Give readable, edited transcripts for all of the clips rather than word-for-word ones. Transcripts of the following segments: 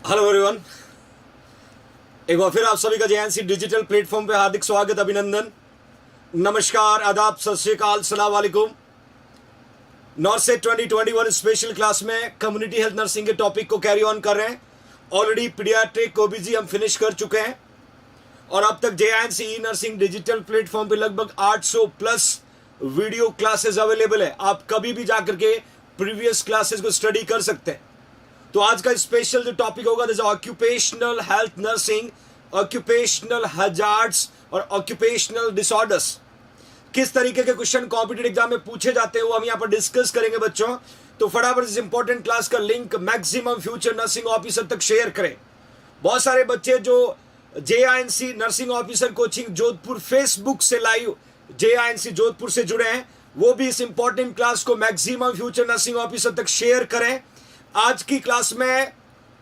Hello everyone, एक बार फिर आप सभी का जेएनसी डिजिटल प्लेटफॉर्म पे हार्दिक स्वागत, अभिनंदन, नमस्कार, आदाब, सत श्री अकाल, सलाम वालेकुम। नॉर्सेट 2021 स्पेशल क्लास में कम्युनिटी हेल्थ नर्सिंग के टॉपिक को कैरी ऑन कर रहे हैं। ऑलरेडी पीडियाट्रिक ओबीजी हम फिनिश कर चुके हैं और अब तक जेएनसी ई नर्सिंग डिजिटल प्लेटफॉर्म पे लगभग 800 प्लस वीडियो क्लासेस अवेलेबल है। आप कभी भी जाकर के प्रीवियस क्लासेस को स्टडी कर सकते हैं। तो आज का स्पेशल जो टॉपिक होगा that is occupational health nursing, occupational hazards और ऑक्यूपेशनल डिसऑर्डर्स। किस तरीके के क्वेश्चन कॉम्पिटिटिव एग्जाम में पूछे जाते हैं वो हम यहाँ पर डिस्कस करेंगे बच्चों। तो फटाफट इस इंपॉर्टेंट क्लास का link maximum future nursing officer तक शेयर करें। बहुत सारे बच्चे जो JINC nursing officer coaching Jodhpur Facebook से लाइव जेआईएनसी जोधपुर से जुड़े हैं, वो भी इस इंपॉर्टेंट क्लास को मैक्सिमम फ्यूचर नर्सिंग ऑफिसर तक शेयर करें। आज की क्लास में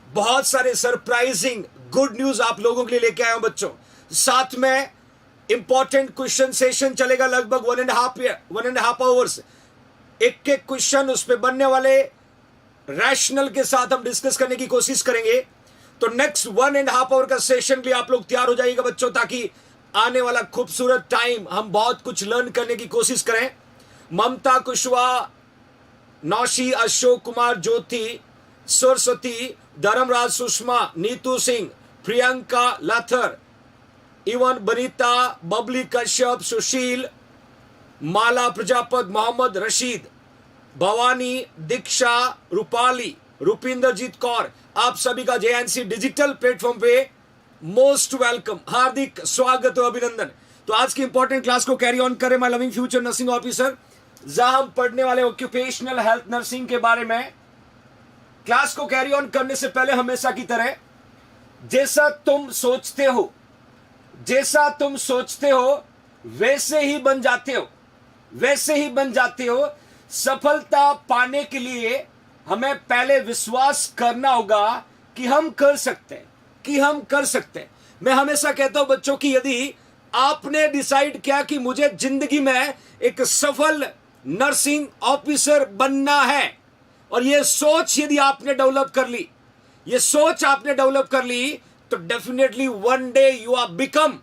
बहुत सारे सरप्राइजिंग गुड न्यूज आप लोगों के लिए लेके आया हूं बच्चों। साथ में इंपॉर्टेंट क्वेश्चन सेशन चलेगा लगभग 1.5 आवर्स। एक एक क्वेश्चन उस पे बनने वाले रैशनल के साथ हम डिस्कस करने की कोशिश करेंगे। तो नेक्स्ट 1.5 आवर का सेशन भी आप लोग तैयार हो जाइएगा बच्चों, ताकि आने वाला खूबसूरत टाइम हम बहुत कुछ लर्न करने की कोशिश करें। ममता कुशवाहा, नौशी, अशोक कुमार, ज्योति, सरस्वती, धर्मराज, सुषमा, नीतू सिंह, प्रियंका लाथर, इवन बनीता, बबली कश्यप, सुशील, माला प्रजापत, मोहम्मद रशीद, भवानी, दीक्षा, रूपाली, रुपिंदरजीत कौर, आप सभी का जेएनसी डिजिटल प्लेटफॉर्म पे मोस्ट वेलकम, हार्दिक स्वागत और अभिनंदन। तो आज की इंपॉर्टेंट क्लास को कैरी ऑन करें my loving future nursing officer, जहां हम पढ़ने वाले ऑक्यूपेशनल हेल्थ नर्सिंग के बारे में। क्लास को कैरी ऑन करने से पहले हमेशा की तरह जैसा तुम सोचते हो वैसे ही बन जाते हो। सफलता पाने के लिए हमें पहले विश्वास करना होगा कि हम कर सकते हैं। मैं हमेशा कहता हूं बच्चों कि यदि आपने डिसाइड किया कि मुझे जिंदगी में एक सफल नर्सिंग ऑफिसर बनना है, और यह सोच यदि आपने डेवलप कर ली, तो definitely one day you are become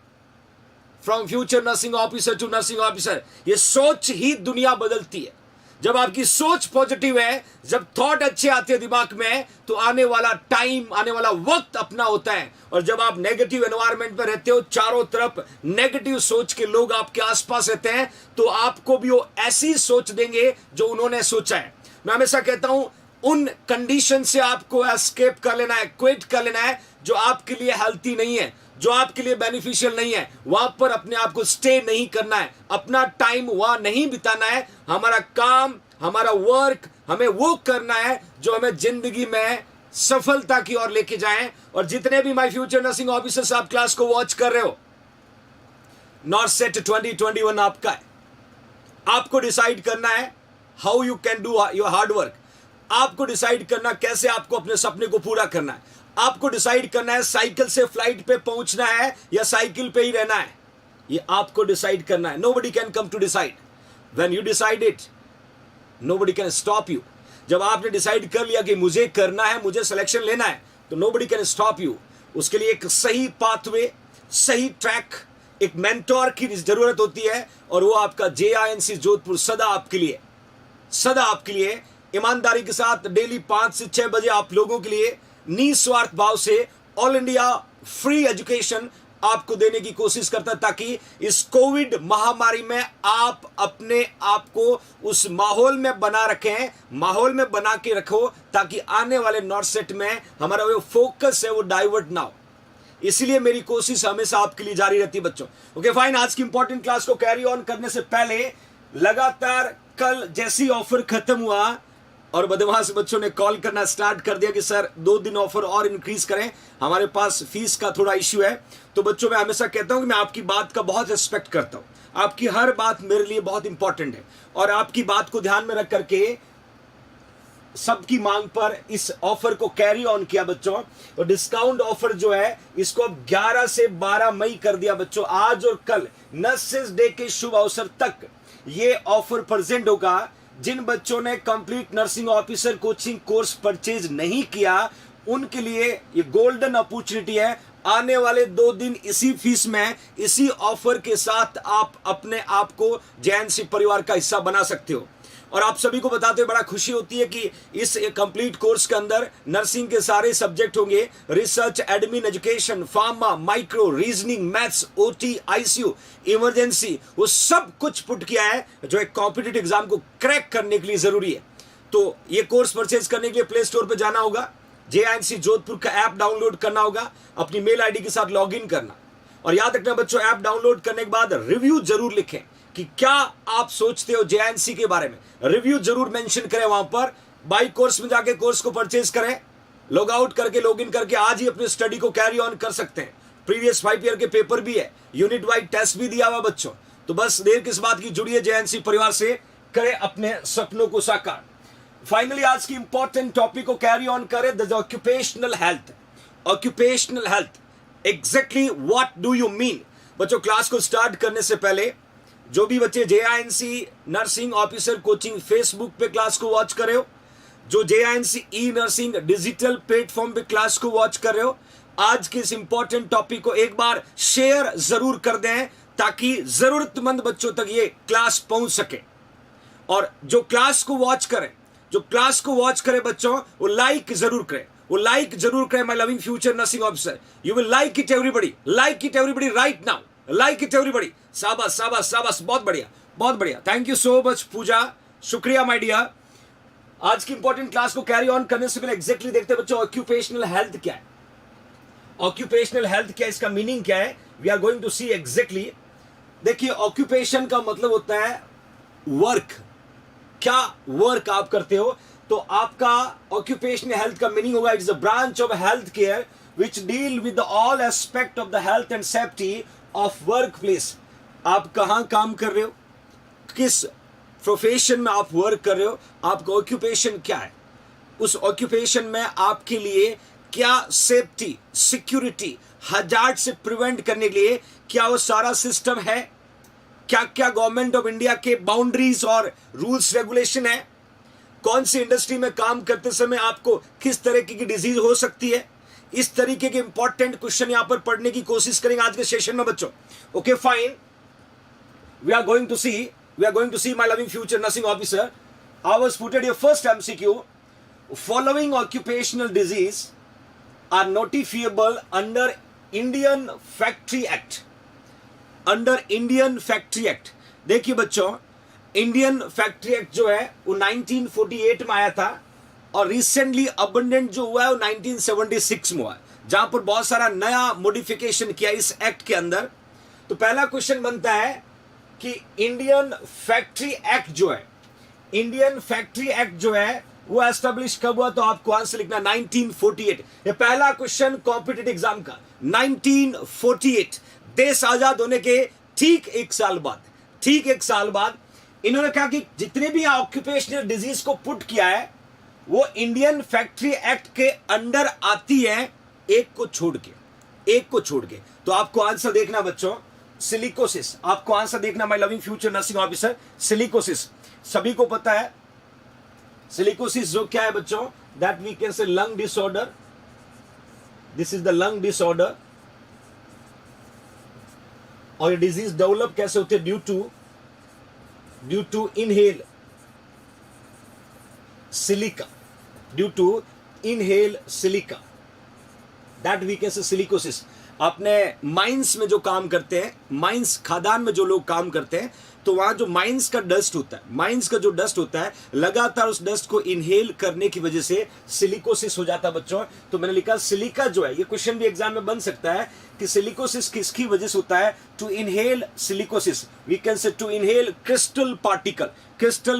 from future nursing officer to nursing officer. यह सोच ही दुनिया बदलती है। जब आपकी सोच पॉजिटिव है, जब थॉट अच्छे आते हैं दिमाग में, तो आने वाला टाइम, आने वाला वक्त अपना होता है। और जब आप नेगेटिव एनवायरनमेंट में रहते हो, चारों तरफ नेगेटिव सोच के लोग आपके आसपास रहते हैं, तो आपको भी वो ऐसी सोच देंगे जो उन्होंने सोचा है। मैं हमेशा कहता हूं उन कंडीशन से आपको एस्केप कर लेना है, क्विट कर लेना है जो आपके लिए हेल्थी नहीं है, जो आपके लिए बेनिफिशियल नहीं है। वहां पर अपने आप को स्टे नहीं करना है, अपना टाइम वहां नहीं बिताना है। हमारा काम, हमारा वर्क, हमें वो करना है जो हमें जिंदगी में सफलता की ओर लेके जाए। और जितने भी माय फ्यूचर नर्सिंग ऑफिसर्स आप क्लास को वॉच कर रहे हो, नॉर्सेट 2021 आपका है। आपको डिसाइड करना है how you can do your hard work. आपको डिसाइड करना कैसे आपको अपने सपने को पूरा करना है। आपको डिसाइड करना है साइकिल से फ्लाइट पे पहुंचना है या साइकिल पे ही रहना है। ये आपको डिसाइड करना है। Nobody can come to decide. When you decide it, nobody can stop you. जब आपने डिसाइड कर लिया कि मुझे करना है, मुझे सिलेक्शन लेना है, तो नोबडी कैन स्टॉप यू। उसके लिए एक सही पाथवे, सही ट्रैक, एक मेंटोर की जरूरत होती है, और वो आपका जेआईएनसी जोधपुर सदा आपके लिए ईमानदारी के साथ डेली 5 से 6 बजे आप लोगों के लिए निस्वार्थ भाव से ऑल इंडिया फ्री एजुकेशन आपको देने की कोशिश करता है, ताकि इस कोविड महामारी में आप अपने आप को उस माहौल में बना के रखो, ताकि आने वाले नॉर्सेट में हमारा वो फोकस है वो डाइवर्ट ना हो। इसलिए मेरी कोशिश हमेशा आपके लिए जारी रहती है बच्चों। ओके फाइन, आज की इंपॉर्टेंट क्लास को कैरी ऑन करने से पहले लगातार कल जैसी ऑफर खत्म हुआ और बदमाश बच्चों ने कॉल करना स्टार्ट कर दिया कि सर 2 दिन ऑफर और इंक्रीज करें, हमारे पास फीस का थोड़ा इश्यू है। तो बच्चों मैं हमेशा कहता हूं कि मैं आपकी बात का बहुत रिस्पेक्ट करता हूं। आपकी हर बात मेरे लिए बहुत इंपॉर्टेंट है, और आपकी बात को ध्यान में रख करके सबकी मांग पर इस ऑफर को कैरी ऑन किया बच्चों। और डिस्काउंट ऑफर जो है इसको अब 11 से 12 मई कर दिया बच्चों। आज और कल नर्सेस डे के शुभ अवसर तक ये ऑफर प्रेजेंट होगा। जिन बच्चों ने complete nursing officer coaching course purchase नहीं किया, उनके लिए ये गोल्डन अपॉर्चुनिटी है। आने वाले 2 दिन इसी फीस में, इसी ऑफर के साथ आप अपने आप को जेएनसी परिवार का हिस्सा बना सकते हो। और आप सभी को बताते हुए बड़ा खुशी होती है कि इस कंप्लीट कोर्स के अंदर नर्सिंग के सारे सब्जेक्ट होंगे, research, admin, education, pharma, micro, reasoning, maths, OT, ICU, emergency, वो सब कुछ पुट किया है जो एक कॉम्पिटिटिव एग्जाम को क्रैक करने के लिए जरूरी है। तो ये कोर्स परचेज करने के लिए प्ले स्टोर पर जाना होगा, जेएनसी जोधपुर का ऐप डाउनलोड करना होगा, अपनी मेल आईडी के साथ लॉग इन करना। और याद रखना बच्चों, ऐप डाउनलोड करने के बाद रिव्यू जरूर लिखें कि क्या आप सोचते हो जेएनसी के बारे में। रिव्यू जरूर मेंशन करें वहां पर। बाई कोर्स में जाके कोर्स को परचेज करें, लॉग आउट करके लॉग इन करके आज ही अपने स्टडी को कैरी ऑन कर सकते हैं। प्रीवियस 5 ईयर के पेपर भी है, यूनिट वाइड टेस्ट भी दिया हुआ बच्चों। तो बस देर किस बात की, जुड़िए जेएनसी परिवार से, करें अपने सपनों को साकार। फाइनली आज की इंपॉर्टेंट टॉपिक को कैरी ऑन करें, the occupational health. Occupational health, exactly what do you mean. बच्चों, क्लास को स्टार्ट करने से पहले जो भी बच्चे JNC nursing officer coaching Facebook पे क्लास को वॉच कर रहे हो, जो जेएनसी ई नर्सिंग डिजिटल प्लेटफॉर्म पे क्लास को वॉच कर रहे हो, आज के इस इंपॉर्टेंट टॉपिक को एक बार शेयर जरूर कर दें ताकि जरूरतमंद बच्चों तक ये क्लास पहुंच सके। और जो क्लास को वॉच करें बच्चों, वो लाइक जरूर करें। My loving future nursing officer, you will like it everybody right now, like it everybody. शाबाश शाबाश शाबाश, बहुत बढ़िया। थैंक यू सो मच पूजा, शुक्रिया माय डियर। आज की इंपॉर्टेंट क्लास को कैरी ऑन करने से पहले एग्जैक्टली देखते हैं बच्चों, ऑक्यूपेशनल हेल्थ क्या है। ऑक्यूपेशनल हेल्थ क्या है, इसका मीनिंग क्या है, we are going to see exactly. देखिए, ऑक्यूपेशन का मतलब होता है वर्क। क्या वर्क आप करते हो, तो आपका ऑक्यूपेशनल हेल्थ का मीनिंग होगा, it's a branch of health care which deal with all aspect of the health and safety of work place. आप कहां काम कर रहे हो, किस प्रोफेशन में आप वर्क कर रहे हो, आपका ऑक्यूपेशन क्या है, उस ऑक्यूपेशन में आपके लिए क्या सेफ्टी, सिक्योरिटी, हजार्ड से प्रिवेंट करने के लिए क्या वो सारा सिस्टम है, क्या क्या गवर्नमेंट ऑफ इंडिया के बाउंड्रीज और रूल्स रेगुलेशन है, कौन सी इंडस्ट्री में काम करते समय आपको किस तरह की डिजीज हो सकती है। इस तरीके के इंपॉर्टेंट क्वेश्चन यहां पर पढ़ने की कोशिश करेंगे आज के सेशन में बच्चों। Okay fine, we are going to see my loving future nursing officer, I was put your first MCQ. Following occupational disease are notifiable under Indian Factory Act. Under Indian factory act. देखिए बच्चों, Indian factory act जो है वो 1948 में आया था और recently abundant जो हुआ है वो 1976 में हुआ है, जहां पर बहुत सारा नया मॉडिफिकेशन किया इस एक्ट के अंदर। तो पहला क्वेश्चन बनता है कि इंडियन फैक्ट्री एक्ट जो है वो एस्टेब्लिश कब हुआ, तो आपको आंसर लिखना 1948। ये पहला क्वेश्चन कॉम्पिटिटिव एग्जाम का, 1948, देश आजाद होने के ठीक एक साल बाद इन्होंने कहा कि जितने भी ऑक्यूपेशनल डिजीज को पुट किया है वो इंडियन फैक्ट्री एक्ट के अंडर आती है, एक को छोड़ के। तो आपको आंसर देखना बच्चों, सिलिकोसिस। आपको आंसर देखना my loving future nursing officer, silicosis. सभी को पता है सिलिकोसिस जो क्या है बच्चों, that we can say lung disorder. This is the lung disorder. और ये डिजीज डेवलप कैसे होते हैं, due to inhale silica, that we can say silicosis. अपने माइंस में जो काम करते हैं, माइंस खादान में जो लोग काम करते हैं, तो वहां जो माइंस का डस्ट होता है, लगातार उस डस्ट को इनहेल करने की वजह से सिलिकोसिस हो जाता है बच्चों। तो मैंने लिखा सिलिका जो है, ये क्वेश्चन भी एग्जाम में बन सकता है कि सिलिकोसिस किसकी वजह से होता है। To inhale silicosis, we can say to inhale crystal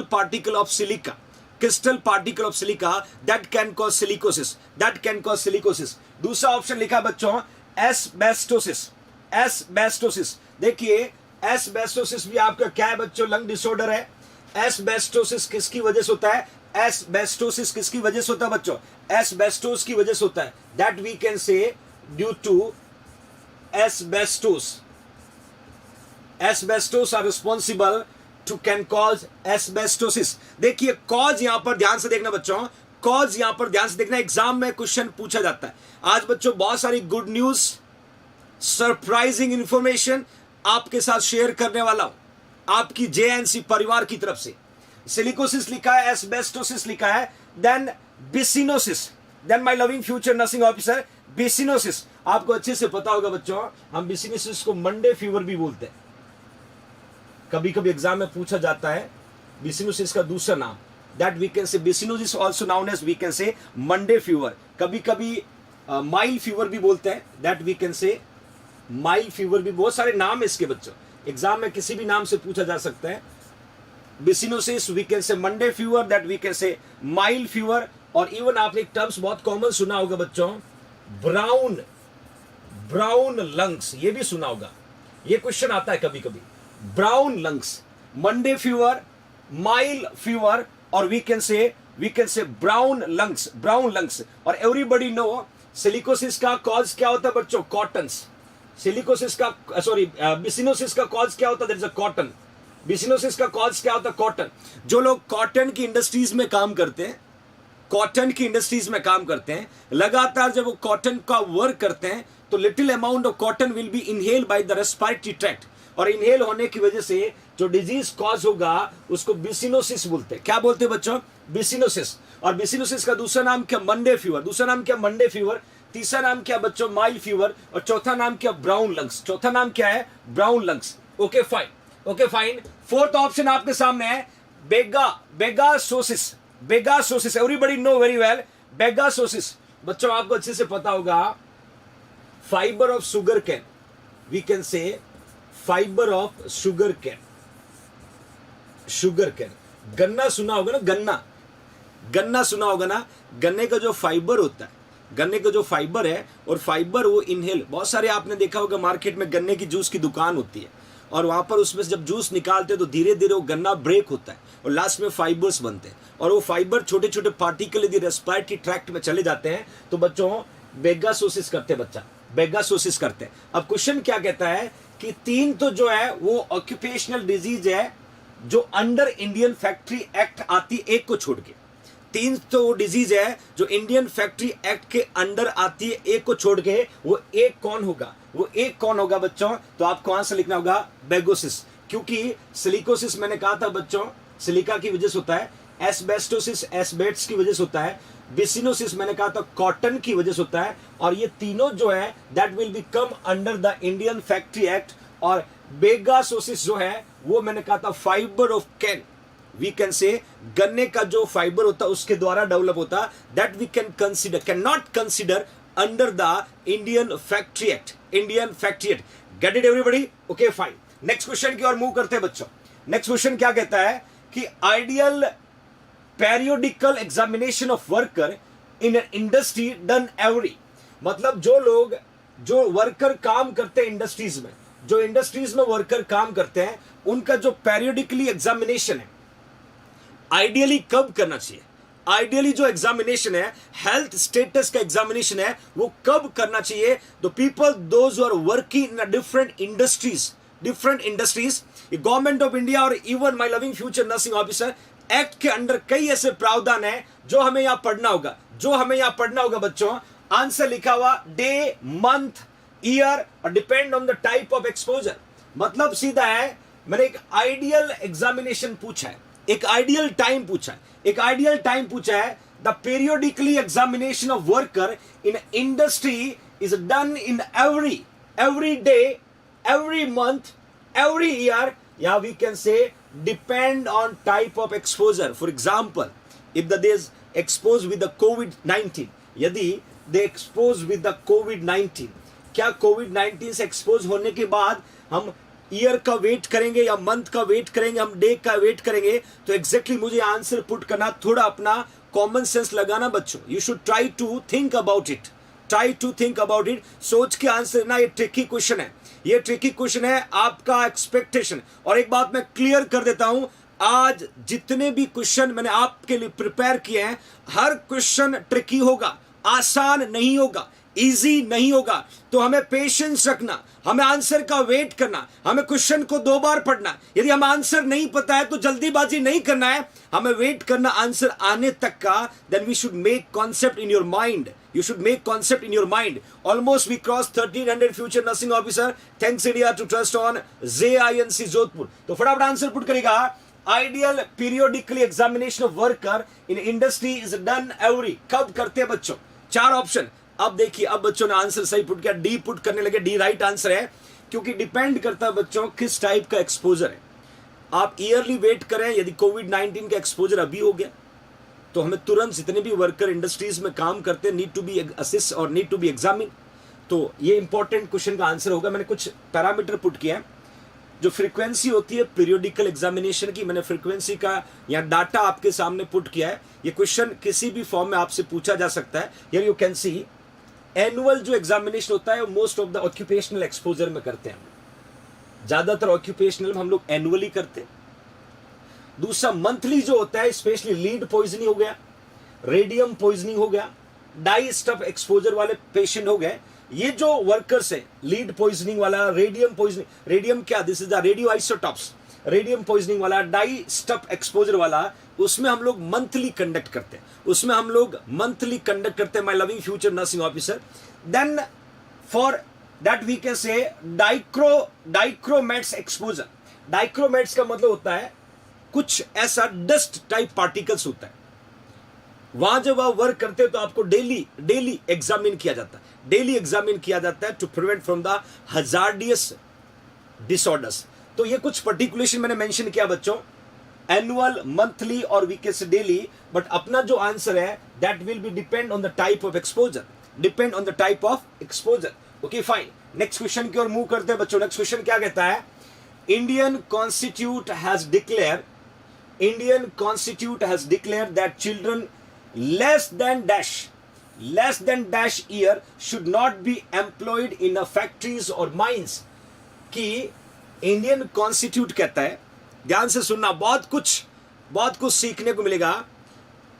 particle of silica that can cause silicosis. दूसरा ऑप्शन लिखा बच्चों एस्बेस्टोसिस। देखिए एस्बेस्टोसिस भी आपका क्या है बच्चों, लंग डिसऑर्डर है। एस्बेस्टोसिस किसकी वजह से होता है, एस्बेस्टोस की वजह से होता है, that we can say due to asbestos are responsible to can cause asbestosis. देखिए कॉज यहां पर ध्यान से देखना बच्चों, कॉज यहां पर ध्यान से देखना, एग्जाम में क्वेश्चन पूछा जाता है। आज बच्चों बहुत सारी गुड न्यूज, सरप्राइजिंग इंफॉर्मेशन आपके साथ शेयर करने वाला हूं आपकी जेएनसी परिवार की तरफ से। सिलिकोसिस लिखा है, एस्बेस्टोसिस लिखा है, then byssinosis, then my loving future nursing officer byssinosis. आपको अच्छे से पता होगा बच्चों, हम बिसिनोसिस को मंडे फीवर भी बोलते हैं। कभी कभी एग्जाम में पूछा जाता है बिसिनोसिस का दूसरा नाम, that we can say byssinosis also known as we can say Monday fever. कभी कभी माइल्ड फीवर भी बोलते हैं, that we can say mild fever भी। बहुत सारे नाम है इसके बच्चों, एग्जाम में किसी भी नाम से पूछा जा सकता है। Byssinosis we can say Monday fever, that we can say mild fever. और इवन आपने एक टर्म्स बहुत कॉमन सुना होगा बच्चों, ब्राउन लंग्स, ये भी सुना होगा, ये क्वेश्चन आता है कभी कभी। Brown lungs, Monday fever, mild fever, और we can say brown lungs. और एवरीबडी नो सिलिकोसिस का कॉज क्या होता है बच्चों, कॉटन्स। सिलिकोसिस का बिसिनोसिस का कॉज क्या होता है, दैट इज अ कॉटन। बिसिनोसिस का कॉज क्या होता है, कॉटन। जो लोग कॉटन की इंडस्ट्रीज में काम करते हैं, लगातार जब वो कॉटन का वर्क करते हैं तो little amount of cotton will be inhale by the respiratory tract, और इनहेल होने की वजह से जो डिजीज कॉज होगा उसको बिसिनोसिस बोलते हैं। क्या बोलते हैं बच्चों, बिसिनोसिस। और बिसिनोसिस का दूसरा नाम क्या, मंडे फीवर। तीसरा नाम क्या बच्चों, माइल्ड फीवर। और चौथा नाम क्या, brown lungs. Okay fine. Fourth option आपके सामने है bagassosis. Everybody know very well bagassosis. बच्चों आपको अच्छे से पता होगा, fibre of sugar cane, we can say fibre of sugar cane. गन्ना सुना होगा ना, गन्ना सुना होगा ना। गन्ने का जो फाइबर होता है, गन्ने का जो फाइबर है, और फाइबर वो इनहेल, बहुत सारे आपने देखा होगा मार्केट में गन्ने की जूस की दुकान होती है, और वहां पर उसमें से जब जूस निकालते हैं तो धीरे धीरे वो गन्ना ब्रेक होता है और लास्ट में फाइबर्स बनते हैं, और वो फाइबर छोटे छोटे पार्टिकल यदि रेस्पिरेटरी ट्रैक्ट में चले जाते हैं तो बच्चों बेगासोसिस करते हैं। अब क्वेश्चन क्या कहता है कि 3 तो जो है वो ऑक्यूपेशनल डिजीज है जो अंडर इंडियन फैक्ट्री एक्ट आती, एक को छोड़ के। 3 तो डिजीज है जो इंडियन फैक्ट्री एक्ट के अंडर आती है, एक को छोड़ के। वो एक कौन होगा बच्चों, तो आपको आंसर लिखना होगा बेगोसिस, क्योंकि सिलिकोसिस मैंने कहा था बच्चों सिलिका की वजह से होता है, एस्बेस्टोसिस एस्बेस्टस की वजह से होता है, बिसिनोसिस मैंने कहा था कॉटन की वजह से होता है, और ये तीनों जो है that will be come under the Indian factory act. और बेगासोसिस जो है वो मैंने कहा था fibre of cane, we can say गन्ने का जो फाइबर होता है उसके द्वारा डेवलप होता, that we can not consider under the Indian factory act. Get it everybody? Okay fine. Next question की ओर मूव करते हैं बच्चों। नेक्स्ट क्वेश्चन क्या कहता है कि ideal periodical examination of worker in industry done every, मतलब जो वर्कर काम करते हैं इंडस्ट्रीज में, जो इंडस्ट्रीज में वर्कर काम करते हैं उनका जो पेरियोडिकली एग्जामिनेशन है आइडियली कब करना चाहिए। आइडियली जो एग्जामिनेशन है, हेल्थ स्टेटस का एग्जामिनेशन है, वो कब करना चाहिए। The people those who are working in different industries, government of India और even my loving future nursing officer act के अंडर कई ऐसे प्रावधान है जो हमें यहां पढ़ना होगा बच्चों। आंसर लिखा हुआ डे, मंथ, ईयर और depend on the type of exposure. मतलब सीधा है, मैंने एक आइडियल एग्जामिनेशन पूछा है, एक आइडियल टाइम पूछा है। The periodically examination of worker in industry is done in every day, every month, every year, yeah, we can say depend on type of exposure. For example, if they is exposed with the COVID-19, यदि they exposed with the COVID-19, क्या COVID-19 से expose होने के बाद हम year का wait करेंगे या मंथ का वेट करेंगे, हम डे का वेट करेंगे? तो एग्जैक्टली मुझे आंसर पुट करना, थोड़ा अपना कॉमन सेंस लगाना बच्चों। You should try to think about it, सोच के आंसर ना। ये ट्रिकी क्वेश्चन है, आपका एक्सपेक्टेशन। और एक बात मैं क्लियर कर देता हूं, आज जितने भी क्वेश्चन मैंने आपके लिए प्रिपेयर किए हैं, हर क्वेश्चन ट्रिकी होगा, आसान नहीं होगा। इजी नहीं होगा। तो हमें पेशेंस रखना, हमें आंसर का वेट करना, हमें क्वेश्चन को 2 बार पढ़ना। यदि हमें आंसर नहीं पता है तो जल्दीबाजी नहीं करना है, हमें वेट करना आंसर आने तक का। Then we should make concept in your mind, you should make concept in your mind. Almost we crossed 1300 future nursing officer. Thanks India to trust on JINC Jodhpur. तो फटाफट आंसर पुट करेगा। Ideal periodically examination of worker in industry is done every, कब करते हैं बच्चों? 4 option. अब देखिए, अब बच्चों ने आंसर सही पुट किया, डी पुट करने लगे। डी राइट आंसर है, क्योंकि डिपेंड करता है बच्चों किस टाइप का एक्सपोजर है। आप ईयरली वेट करें, यदि कोविड-19 का एक्सपोजर अभी हो गया तो हमें तुरंत जितने भी वर्कर इंडस्ट्रीज में काम करते हैं नीड टू बी असिस्ट और नीड टू बी एग्जामिन। तो ये इंपॉर्टेंट क्वेश्चन का आंसर होगा। मैंने कुछ पैरामीटर पुट किया है। जो फ्रीक्वेंसी होती है पीरियोडिकल एग्जामिनेशन की, मैंने फ्रीक्वेंसी का यहाँ डाटा आपके सामने पुट किया है। ये क्वेश्चन किसी भी फॉर्म में आपसे पूछा जा सकता है। यार यू कैन सी एनुअल जो एग्जामिनेशन होता है most of the occupational exposure में करते हैं। ज्यादातर ऑक्यूपेशनल में हम लोग एनुअली करते हैं। दूसरा मंथली जो होता है, स्पेशली लीड पॉइजनिंग हो गया, रेडियम पॉइजनिंग हो गया, डाई स्टफ एक्सपोजर वाले पेशेंट हो गए। ये जो वर्कर्स है, लीड पॉइजनिंग वाला, रेडियम पॉइजनिंग, रेडियम क्या, this is the radio isotopes, radium poisoning वाला, डाई स्टफ एक्सपोजर वाला, उसमें हम लोग मंथली कंडक्ट करते हैं। My loving future nursing officer. Then for that we can say dichromates exposure. डाइक्रोमेट्स का मतलब होता है कुछ ऐसा डस्ट टाइप पार्टिकल्स होता है, वहां जब आप वर्क करते हो तो आपको डेली एग्जामिन किया जाता है to prevent from the hazardous disorders. तो ये कुछ पर्टिकुलेशन मैंने मेंशन किया बच्चों, एनुअल, मंथली और वीकेंड डेली। बट अपना जो आंसर है that will be depend on the type of exposure, okay fine. Next question की ओर मूव करते हैं बच्चों। नेक्स्ट क्वेश्चन क्या कहता है? Indian Constitute has declared that children less than dash year should not be employed in a factories or mines। कि Indian constitute कहता है, ध्यान से सुनना, बहुत कुछ सीखने को मिलेगा।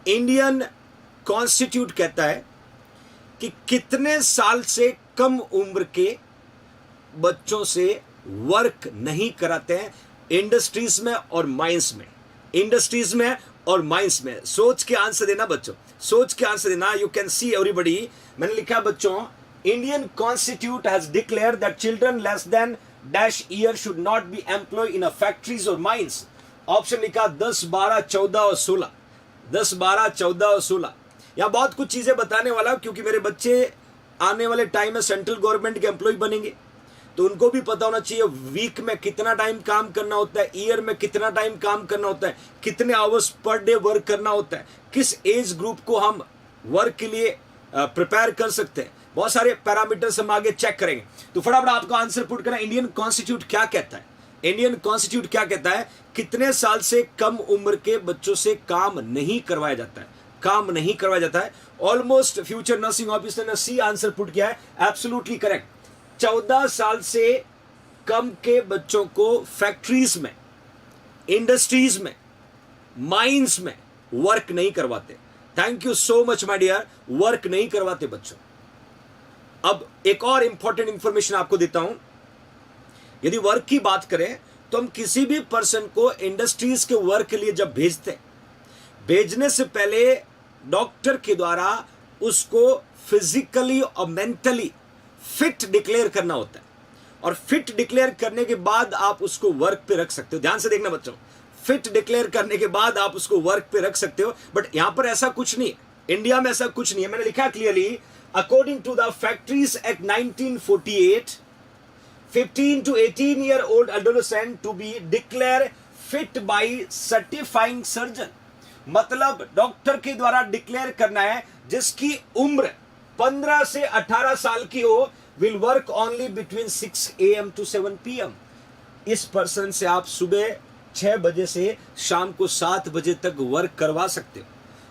इंडियन कॉन्स्टिट्यूट कहता है कि कितने साल से कम उम्र के बच्चों से वर्क नहीं कराते हैं इंडस्ट्रीज में और माइंस में। सोच के आंसर देना बच्चों, यू कैन सी एवरीबडी। मैंने लिखा बच्चों, Indian constitute has declare that children less than dash year should not be employ in a factories और माइंस। ऑप्शन लिखा 10, 12, 14 और 16। 10, 12, 14 और 16। यहां बहुत कुछ चीजें बताने वाला, क्योंकि मेरे बच्चे आने वाले टाइम में सेंट्रल गवर्नमेंट के एम्प्लॉय बनेंगे, तो उनको भी पता होना चाहिए वीक में कितना टाइम काम करना होता है, ईयर में कितना टाइम काम करना होता है, कितने आवर्स पर डे वर्क करना होता है, किस एज ग्रुप को हम वर्क के लिए प्रिपेयर कर सकते हैं। बहुत सारे पैरामीटर्स हम आगे चेक करेंगे। तो फटाफट आपको आंसर पुट करना। इंडियन कॉन्स्टिट्यूट क्या कहता है? कितने साल से कम उम्र के बच्चों से काम नहीं करवाया जाता है। ऑलमोस्ट फ्यूचर नर्सिंग ऑफिसर ने सी आंसर पुट किया है, एब्सोल्युटली करेक्ट। 14 साल से कम के बच्चों को फैक्ट्रीज में, इंडस्ट्रीज में, माइंस में वर्क नहीं करवाते। Thank you so much my dear, work नहीं करवाते बच्चों। अब एक और इंपॉर्टेंट इंफॉर्मेशन आपको देता हूं। यदि वर्क की बात करें तो हम किसी भी पर्सन को इंडस्ट्रीज के वर्क के लिए जब भेजने से पहले डॉक्टर के द्वारा उसको फिजिकली और मेंटली फिट डिक्लेयर करना होता है, और फिट डिक्लेयर करने के बाद आप उसको वर्क पे रख सकते हो। ध्यान से देखना बच्चों, फिट डिक्लेयर करने के बाद आप उसको वर्क पे रख सकते हो। बट यहां पर ऐसा कुछ नहीं है, इंडिया में ऐसा कुछ नहीं है। मैंने लिखा clearly, according to the factories act 1948, 15 to 18 year old adolescent to be declared fit by certifying surgeon। मतलब डॉक्टर के द्वारा डिक्लेयर करना है, जिसकी उम्र 15 से 18 साल की हो, will work only between 6 AM to 7 PM। इस पर्सन से आप सुबह 6 बजे से शाम को 7 बजे तक वर्क करवा सकते हो।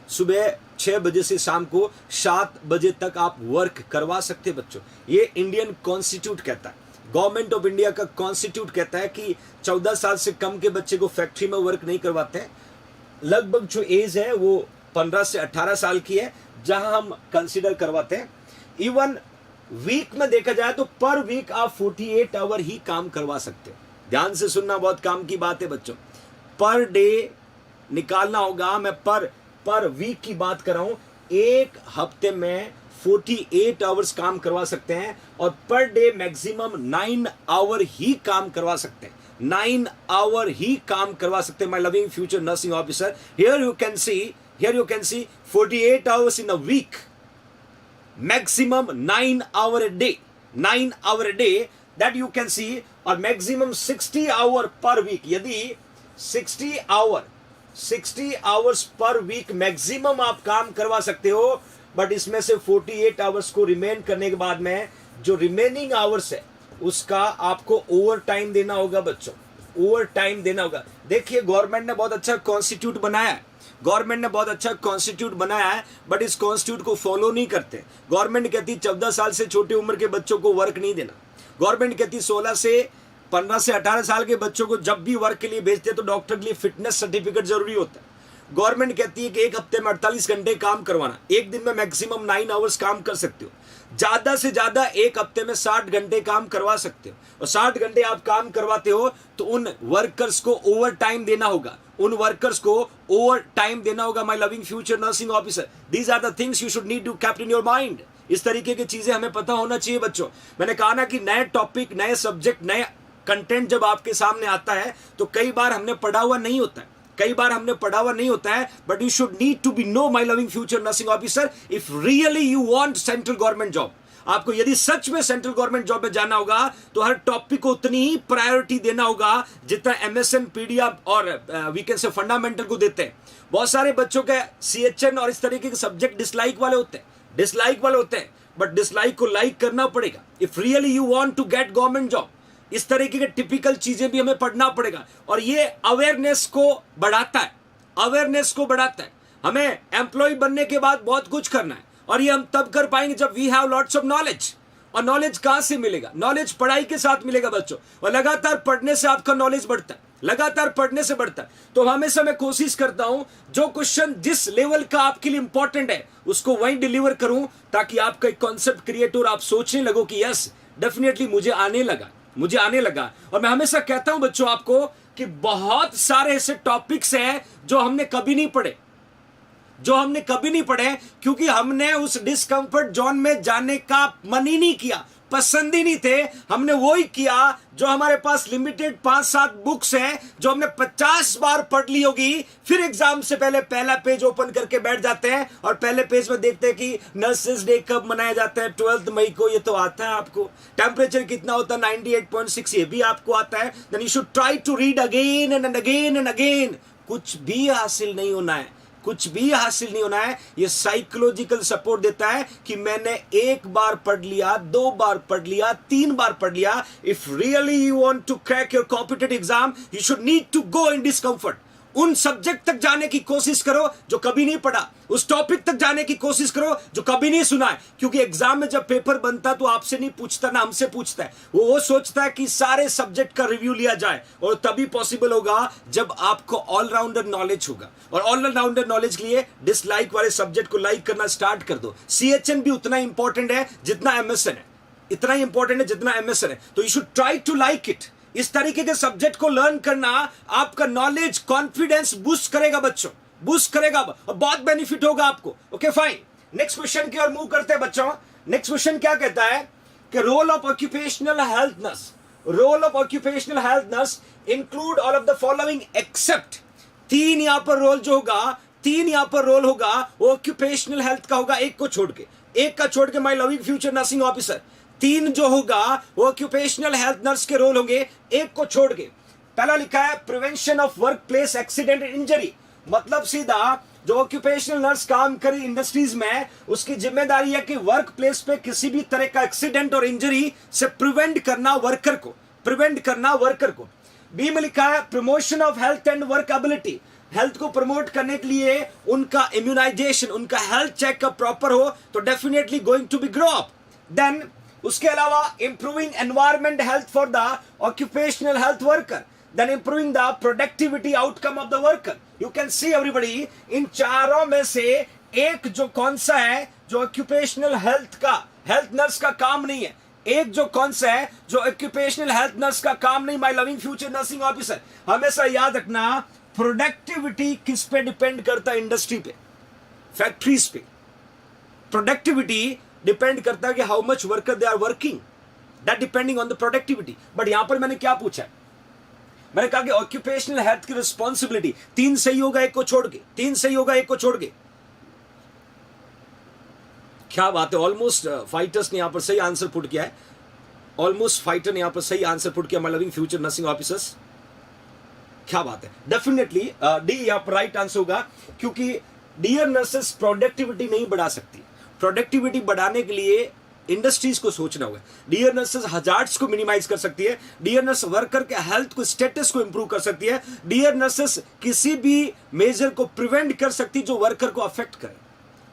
सुबह 6 बजे से शाम को 7 बजे तक आप वर्क करवा सकते हैं बच्चों। ये इंडियन कॉन्स्टिट्यूट कहता है, गवर्नमेंट ऑफ इंडिया का कॉन्स्टिट्यूट कहता है कि 14 साल से कम के बच्चे को फैक्ट्री में वर्क नहीं करवाते हैं। लगभग जो एज है वो 15 से 18 साल की है, जहां हम कंसीडर करवाते हैं। इवन वीक में देखा जाए तो पर वीक आप 48 आवर ही काम करवा सकते हो। ध्यान से सुनना, बहुत काम की बात है बच्चों। पर डे निकालना होगा, मैं पर वीक की बात कर रहा हूं। एक हफ्ते में 48 आवर्स काम करवा सकते हैं और पर डे मैक्सिमम 9 आवर ही काम करवा सकते हैं। 9 आवर ही काम करवा सकते हैं। My loving future nursing officer, here you can see 48 hours in a week, maximum 9 hour a day, 9 hour a day that you can see, और maximum 60 hour per week। यदि 60 hours per week मैक्सिमम आप काम करवा सकते हो, but इसमें से 48 hours को रिमेन करने के बाद में जो रिमेनिंग आवर्स है उसका आपको ओवर टाइम देना होगा बच्चों, ओवर टाइम देना होगा। देखिए गवर्नमेंट ने बहुत अच्छा कॉन्स्टिट्यूट बनाया है, गवर्नमेंट ने बहुत अच्छा कॉन्स्टिट्यूट बनाया है, बट इस कॉन्स्टिट्यूट को फॉलो नहीं करते। गवर्नमेंट कहती 14 साल से छोटी उम्र के बच्चों को वर्क नहीं देना। गवर्नमेंट कहती 15 से 18 साल के बच्चों को जब भी वर्क के लिए भेजते तो डॉक्टर के लिए फिटनेस सर्टिफिकेट जरूरी होता है। गवर्नमेंट कहती है कि एक हफ्ते में 48 घंटे काम करवाना, एक दिन में मैक्सिमम 9 आवर्स काम कर सकते हो, ज्यादा से ज्यादा एक हफ्ते में 60 घंटे काम करवा सकते हो। और 60 घंटे आप काम करवाते हो तो उन वर्कर्स को ओवर टाइम देना होगा, उन वर्कर्स को ओवर टाइम देना होगा। My loving future nursing officer, these are the things you should need to keep in your mind. इस तरीके की चीजें हमें पता होना चाहिए बच्चों। मैंने कहा ना कि नए टॉपिक, नए सब्जेक्ट, नए कंटेंट जब आपके सामने आता है तो कई बार हमने पढ़ा हुआ नहीं होता है, but you should need to be know my loving future nursing officer if really you want central government job. आपको यदि सच में सेंट्रल गवर्नमेंट जॉब में जाना होगा तो हर टॉपिक को उतनी ही प्रायोरिटी देना होगा जितना एमएसएन, पीडीएफ और वी कैन से फंडामेंटल को देते हैं। बहुत सारे बच्चों के सीएचएन और इस तरीके के सब्जेक्ट डिसलाइक वाले होते हैं, बट डिसलाइक को लाइक करना पड़ेगा if really you want to get government job. इस तरीके के टिपिकल चीजें भी हमें पढ़ना पड़ेगा और ये अवेयरनेस को बढ़ाता है, हमें एम्प्लॉय बनने के बाद बहुत कुछ करना है और ये हम तब कर पाएंगे जब we have lots of knowledge. और नॉलेज कहां से मिलेगा? नॉलेज पढ़ाई के साथ मिलेगा बच्चों, और लगातार पढ़ने से आपका नॉलेज बढ़ता है, तो हमेशा मैं कोशिश करता हूं जो क्वेश्चन जिस लेवल का आपके लिए इंपॉर्टेंट है उसको वहीं डिलीवर करूं ताकि आपका एक कॉन्सेप्ट क्रिएट हो और आप सोचने लगो कि यस डेफिनेटली मुझे आने लगा। और मैं हमेशा कहता हूं बच्चों आपको कि बहुत सारे ऐसे टॉपिक्स हैं जो हमने कभी नहीं पढ़े क्योंकि हमने उस डिस्कंफर्ट जोन में जाने का मन ही नहीं किया, पसंद ही नहीं थे। हमने वो ही किया जो हमारे पास लिमिटेड 5-7 बुक्स हैं जो हमने 50 बार पढ़ ली होगी, फिर एग्जाम से पहले पहला पेज ओपन करके बैठ जाते हैं और पहले पेज में देखते हैं कि नर्सेस डे कब मनाया जाता है, 12 मई को, ये तो आता है आपको। टेम्परेचर कितना होता है, 98.6, ये भी आपको आता है। Then you should try to read again and again. कुछ भी हासिल नहीं होना है। ये साइकोलॉजिकल सपोर्ट देता है कि मैंने एक बार पढ़ लिया, 2 बार पढ़ लिया, 3 बार पढ़ लिया। If really you want to crack your competitive exam you should need to go in discomfort. उन सब्जेक्ट तक जाने की कोशिश करो जो कभी नहीं पढ़ा, उस टॉपिक तक जाने की कोशिश करो जो कभी नहीं सुना है। क्योंकि एग्जाम में जब पेपर बनता तो आपसे नहीं पूछता ना हमसे पूछता है, वो सोचता है कि सारे सब्जेक्ट का रिव्यू लिया जाए, और तभी पॉसिबल होगा जब आपको ऑलराउंडर नॉलेज होगा। और ऑलराउंडर नॉलेज के लिए डिसलाइक वाले सब्जेक्ट को लाइक करना स्टार्ट कर दो। सीएचएन भी उतना इंपॉर्टेंट है जितना एमएसएन है, तो you should try to like it. इस तरीके के सब्जेक्ट को लर्न करना आपका नॉलेज, कॉन्फिडेंस बूस्ट करेगा बच्चों, और बहुत बेनिफिट होगा आपको। ओके फाइन, नेक्स्ट क्वेश्चन की ओर मूव करते हैं बच्चों। नेक्स्ट क्वेश्चन क्या कहता है कि role of occupational health nurse include all of the following except. 3 यहां पर रोल होगा वो ऑक्यूपेशनल हेल्थ का होगा, एक का छोड़ के my loving future nursing officer. 3 जो होगा वो ऑक्यूपेशनल हेल्थ नर्स के रोल होंगे, एक को छोड़ के। पहला लिखा है prevention of work place accident and injury, मतलब सीधा जो ऑक्यूपेशनल नर्स काम करे इंडस्ट्रीज में उसकी जिम्मेदारी है कि वर्क प्लेस पे किसी भी तरह का एक्सीडेंट और इंजरी से प्रिवेंट करना वर्कर को। बी में लिखा है promotion of health and work ability, health को प्रमोट करने के लिए उनका इम्यूनाइजेशन, उनका हेल्थ चेकअप प्रॉपर हो तो definitely going to be grow up. Then उसके अलावा improving environment health for the occupational health worker, then improving the productivity outcome of the worker. You can see everybody, इन चारों में से एक जो कौन सा है जो ऑक्यूपेशनल हेल्थ का हेल्थ नर्स का काम नहीं है। एक जो कौन सा है, जो ऑक्यूपेशनल हेल्थ नर्स का काम नहीं, my loving future nursing officer. हमेशा याद रखना, प्रोडक्टिविटी किस पे डिपेंड करता है? इंडस्ट्री पे, फैक्ट्रीज पे। प्रोडक्टिविटी डिपेंड करता है कि how much worker they are working, that depending on the productivity. But यहां पर मैंने क्या पूछा है? मैंने कहा कि ऑक्यूपेशनल हेल्थ की रिस्पॉन्सिबिलिटी, 3 सही होगा एक को छोड़ के, 3 सही होगा एक को छोड़ के। क्या बात है, ऑलमोस्ट फाइटर्स ने यहां पर सही आंसर पुट किया है। ऑलमोस्ट फाइटर ने यहां पर सही आंसर पुट किया, my loving future nursing officers. क्या बात है, डेफिनेटली डी यहां पर राइट आंसर होगा, क्योंकि डियर नर्सेस प्रोडक्टिविटी नहीं बढ़ा सकती। प्रोडक्टिविटी बढ़ाने के लिए इंडस्ट्रीज को सोचना होगा। डियर नर्सेस हजार्ड्स को मिनिमाइज कर सकती है। डियर नर्स वर्कर के हेल्थ को, स्टेटस को इंप्रूव कर सकती है। डियर नर्सेस किसी भी मेजर को प्रिवेंट कर सकती है जो वर्कर को अफेक्ट करे।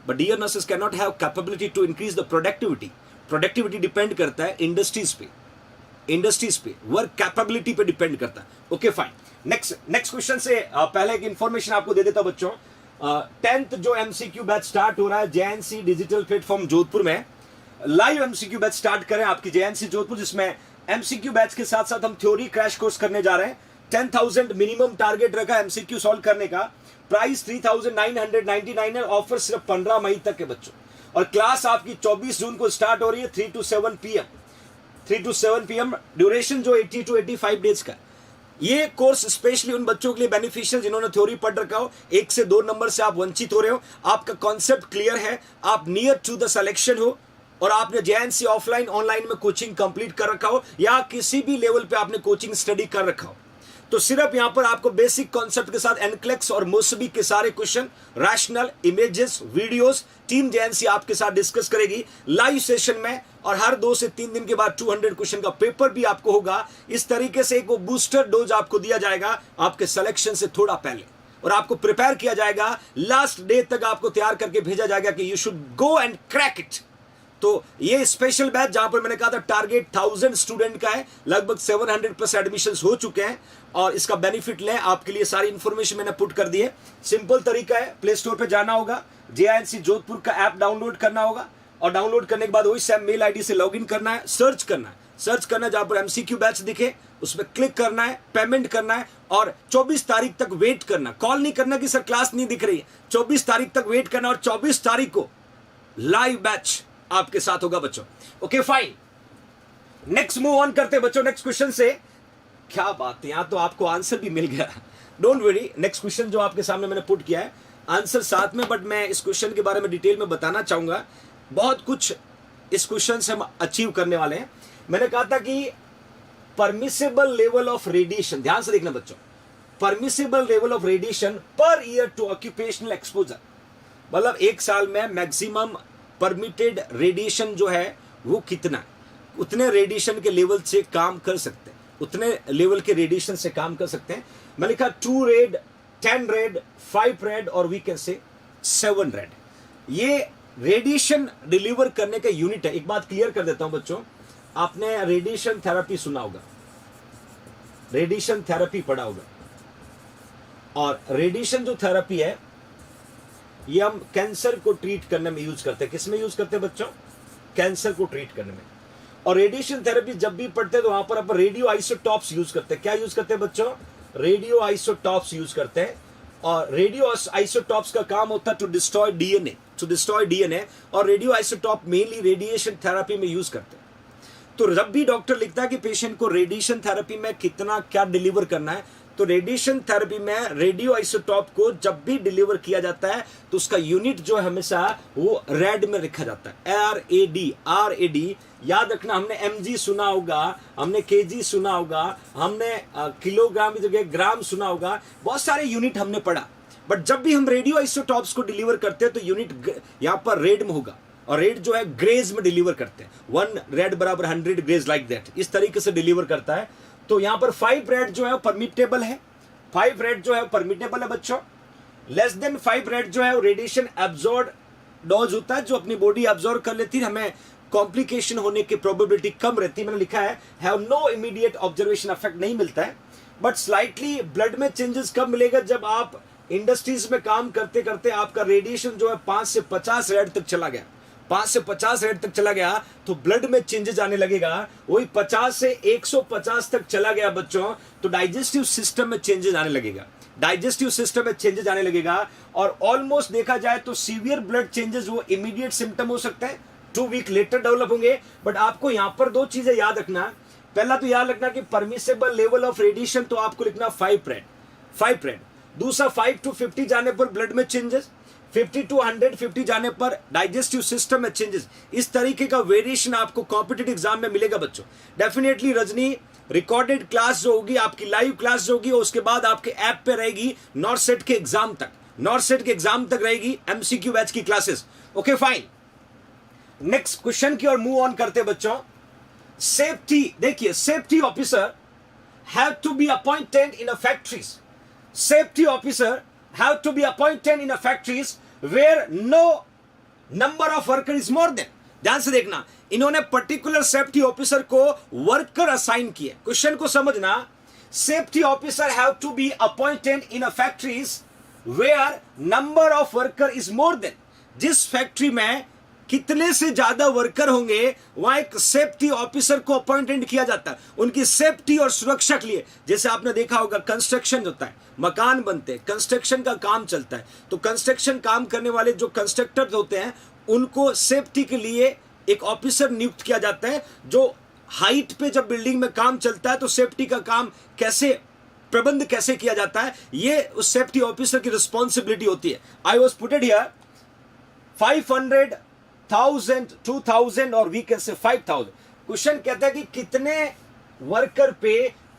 But dear nurses can not have capability to increase the productivity. Productivity depend करता है इंडस्ट्रीज पे, वर्क कैपेबिलिटी पे डिपेंड करता है। ओके फाइन, नेक्स्ट क्वेश्चन से पहले एक इंफॉर्मेशन आपको दे देता हूं बच्चों। 10th जो एमसीक्यू बैच स्टार्ट हो रहा है जेएनसी डिजिटल प्लेटफॉर्म जोधपुर में, लाइव एमसीक्यू बैच स्टार्ट करें आपकी जेएनसी जोधपुर, जिसमें एमसीक्यू बैच के साथ साथ हम थ्योरी क्रैश कोर्स करने जा रहे हैं। 10,000 मिनिमम टारगेट रखा एमसीक्यू सॉल्व करने का। प्राइस 3,999 है। ऑफर सिर्फ 15 मई तक है बच्चों। और क्लास आपकी 24 जून को स्टार्ट हो रही है 3 to 7 PM। ड्यूरेशन जो 80 to 85 डेज का। ये कोर्स स्पेशली उन बच्चों के लिए बेनिफिशियल जिन्होंने थ्योरी पढ़ रखा हो, 1 से 2 नंबर से आप वंचित हो रहे हो, आपका कॉन्सेप्ट क्लियर है, आप नियर टू द सिलेक्शन हो, और आपने जेएनसी ऑफलाइन ऑनलाइन में कोचिंग कंप्लीट कर रखा हो, या किसी भी लेवल पे आपने कोचिंग स्टडी कर रखा हो, तो सिर्फ यहां पर आपको बेसिक कॉन्सेप्ट के साथ एनक्लेक्स और मोसबी के सारे question, rational, images, videos team JNC आपके साथ डिस्कस करेगी लाइव सेशन में। और हर 2 से 3 दिन के बाद 200 क्वेश्चन का पेपर भी आपको होगा। इस तरीके से एक वो बूस्टर डोज आपको दिया जाएगा आपके सिलेक्शन से थोड़ा पहले, और आपको प्रिपेयर किया जाएगा। लास्ट डे तक आपको तैयार करके भेजा जाएगा कि you should go and crack it. तो ये स्पेशल बैच जहां पर मैंने कहा था टारगेट 1000 स्टूडेंट का है, लगभग 700+ एडमिशंस हो चुके हैं, और इसका बेनिफिट लें। आपके लिए सारी इंफॉर्मेशन मैंने पुट कर दी है। सिंपल तरीका है, प्ले स्टोर पे जाना होगा, जेएनसी जोधपुर का ऐप डाउनलोड करना होगा, और डाउनलोड करने के बाद वही सेम मेल आईडी से लॉगिन करना है, सर्च करना है जहां पर एमसीक्यू बैच दिखे उस पर क्लिक करना है, पेमेंट करना है, और 24 तारीख तक वेट करना। कॉल नहीं करना कि सर क्लास नहीं दिख रही है, 24 तारीख तक वेट करना, और 24 तारीख को लाइव बैच आपके साथ होगा बच्चों। Okay fine, next move on करते हैं बच्चों नेक्स्ट क्वेश्चन से। क्या बात है, यहां तो आपको आंसर भी मिल गया, डोंट वरी। नेक्स्ट क्वेश्चन जो आपके सामने मैंने पुट किया है, आंसर साथ में, बट मैं इस क्वेश्चन के बारे में डिटेल में बताना चाहूंगा। बहुत कुछ इस क्वेश्चन से हम अचीव करने वाले हैं। मैंने कहा था कि परमिसेबल लेवल ऑफ रेडिएशन, ध्यान से देखना बच्चों, permissible level of radiation per year to occupational exposure, मतलब 1 साल में मैक्सिमम परमिटेड रेडिएशन जो है वो कितना है, उतने रेडिएशन के लेवल से काम कर सकते हैं, उतने लेवल के रेडिएशन से काम कर सकते हैं। मैंने कहा 2 रेड, 10 रेड, 5 रेड, और वी कैन से 7 रेड। ये रेडिएशन डिलीवर करने का यूनिट है। एक बात क्लियर कर देता हूं बच्चों, आपने रेडिएशन थेरेपी सुना होगा, रेडिएशन थेरेपी पढ़ा होगा, और रेडिएशन जो थेरेपी है ये हम कैंसर को ट्रीट करने में यूज करते हैं। किस में यूज करते हैं बच्चों? कैंसर को ट्रीट करने में। और रेडिएशन थेरेपी जब भी पढ़ते हैं तो वहां पर आप रेडियो आइसोटॉप्स यूज करते हैं। क्या यूज करते हैं बच्चों? रेडियो आइसोटॉप्स यूज करते हैं। और रेडियो आइसोटॉप्स का काम होता है टू डिस्ट्रॉय डीएनए, और radio isotope mainly radiation therapy में यूज करते हैं। तो जब भी डॉक्टर लिखता है कि पेशेंट को रेडिएशन थेरेपी में कितना क्या डिलीवर करना है, तो रेडिएशन थेरेपी में रेडियो आइसोटॉप को जब भी डिलीवर किया जाता है तो उसका यूनिट जो है हमेशा वो रेड में लिखा जाता है, RAD। याद रखना, हमने mg सुना होगा, हमने kg सुना होगा, हमने किलोग्राम की जगह ग्राम सुना होगा, बहुत सारे यूनिट हमने पढ़ा। बट जब भी हम रेडियो आइसोटॉप्स को डिलीवर करते हैं तो यूनिट यहाँ पर रेड में होगा, और रेड जो है ग्रेज में डिलीवर करते हैं। 1 रेड बराबर 100 ग्रेज, लाइक दैट, इस तरीके से डिलीवर करता है। तो यहां पर 5 रेड जो है परमिटेबल है, 5 रेड जो है परमिटेबल है बच्चों। लेस देन 5 रेड जो है रेडिएशन एब्जॉर्ब डोज होता है, जो अपनी बॉडी एब्जॉर्ब कर लेती है, हमें कॉम्प्लिकेशन होने की प्रोबेबिलिटी कम रहती है। मैंने लिखा है have no immediate observation effect नहीं मिलता है, बट स्लाइटली ब्लड में चेंजेस कब मिलेगा? जब आप इंडस्ट्रीज में काम करते करते आपका रेडिएशन जो है 5 से 50 रेड तक चला गया, 5 से 50 रेट तक चला गया तो ब्लड में चेंजेस आने लगेगा। वही 50 से 150 तक चला गया बच्चों तो डाइजेस्टिव सिस्टम में चेंजेस आने लगेगा, डाइजेस्टिव सिस्टम में चेंजेस आने लगेगा। और ऑलमोस्ट देखा जाए तो सीवियर ब्लड चेंजेस वो इमीडिएट सिम्टम हो सकते हैं, 2 वीक लेटर डेवलप होंगे। बट आपको यहां पर 2 चीजें याद रखना। पहला तो याद रखना कि परमिसेबल लेवल ऑफ रेडिएशन तो आपको लिखना 5 रेड। दूसरा 5 to 50 जाने पर ब्लड में चेंजेस, 50 to 150 जाने पर डाइजेस्टिव सिस्टम में चेंजेस। इस तरीके का वेरिएशन आपको कॉम्पिटिटिव एग्जाम में मिलेगा बच्चों। डेफिनेटली रजनी रिकॉर्डेड क्लास जो होगी, आपकी लाइव क्लास जो होगी, उसके बाद आपके ऐप पे रहेगी नॉर्थ सेट के एग्जाम तक रहेगी एमसीक्यू बैच की classes. Okay fine, next question की ओर मूव ऑन करते बच्चों। सेफ्टी, देखिए safety officer have to be appointed in a factories. Safety officer have to be appointed in a factories where no number of worker is more than। ध्यान से देखना, इन्होंने particular safety officer को worker assign किए। Question को समझना, safety officer have to be appointed in a factories where number of worker is more than. जिस factory में कितने से ज्यादा वर्कर होंगे वहां एक सेफ्टी ऑफिसर को अपॉइंटेड किया जाता है उनकी सेफ्टी और सुरक्षा के लिए। जैसे आपने देखा होगा कंस्ट्रक्शन होता है, मकान बनते हैं, कंस्ट्रक्शन का काम चलता है, तो कंस्ट्रक्शन काम करने वाले जो कंस्ट्रक्टर होते हैं उनको सेफ्टी के लिए एक ऑफिसर नियुक्त किया जाता है जो हाइट पे जब बिल्डिंग में काम चलता है तो सेफ्टी का काम कैसे प्रबंध कैसे किया जाता है, ये उस सेफ्टी ऑफिसर की रिस्पॉन्सिबिलिटी होती है। आई वॉज पुटेड हियर 500,000, 2,000 और वी कैन से 5,000। क्वेश्चन कहता है कि कितने वर्कर पे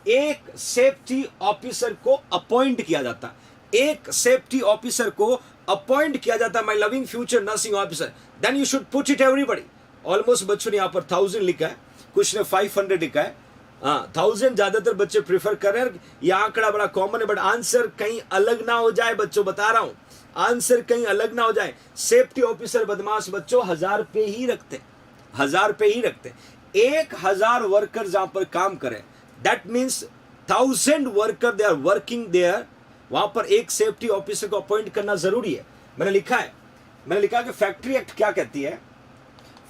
एक सेफ्टी ऑफिसर को अपॉइंट किया जाता, एक सेफ्टी ऑफिसर को अपॉइंट किया जाता, my loving future nursing officer. Then you should put it everybody. Almost बच्चों ने यहां पर 1000 लिखा है, कुछ ने 500 लिखा है। 1000 ज्यादातर बच्चे प्रेफर कर रहे हैं। यह आंकड़ा बड़ा कॉमन है बट आंसर कहीं अलग ना हो जाए बच्चों, बता रहा हूं आंसर कहीं अलग ना हो जाए। सेफ्टी ऑफिसर बदमाश बच्चों 1000 पे ही रखते, 1000 पे ही रखते। 1000 वर्कर जहां पर काम करें, that means 1000 worker they are working there, वहां पर एक सेफ्टी ऑफिसर को अपॉइंट करना जरूरी है। मैंने लिखा कि फैक्ट्री एक्ट क्या कहती है।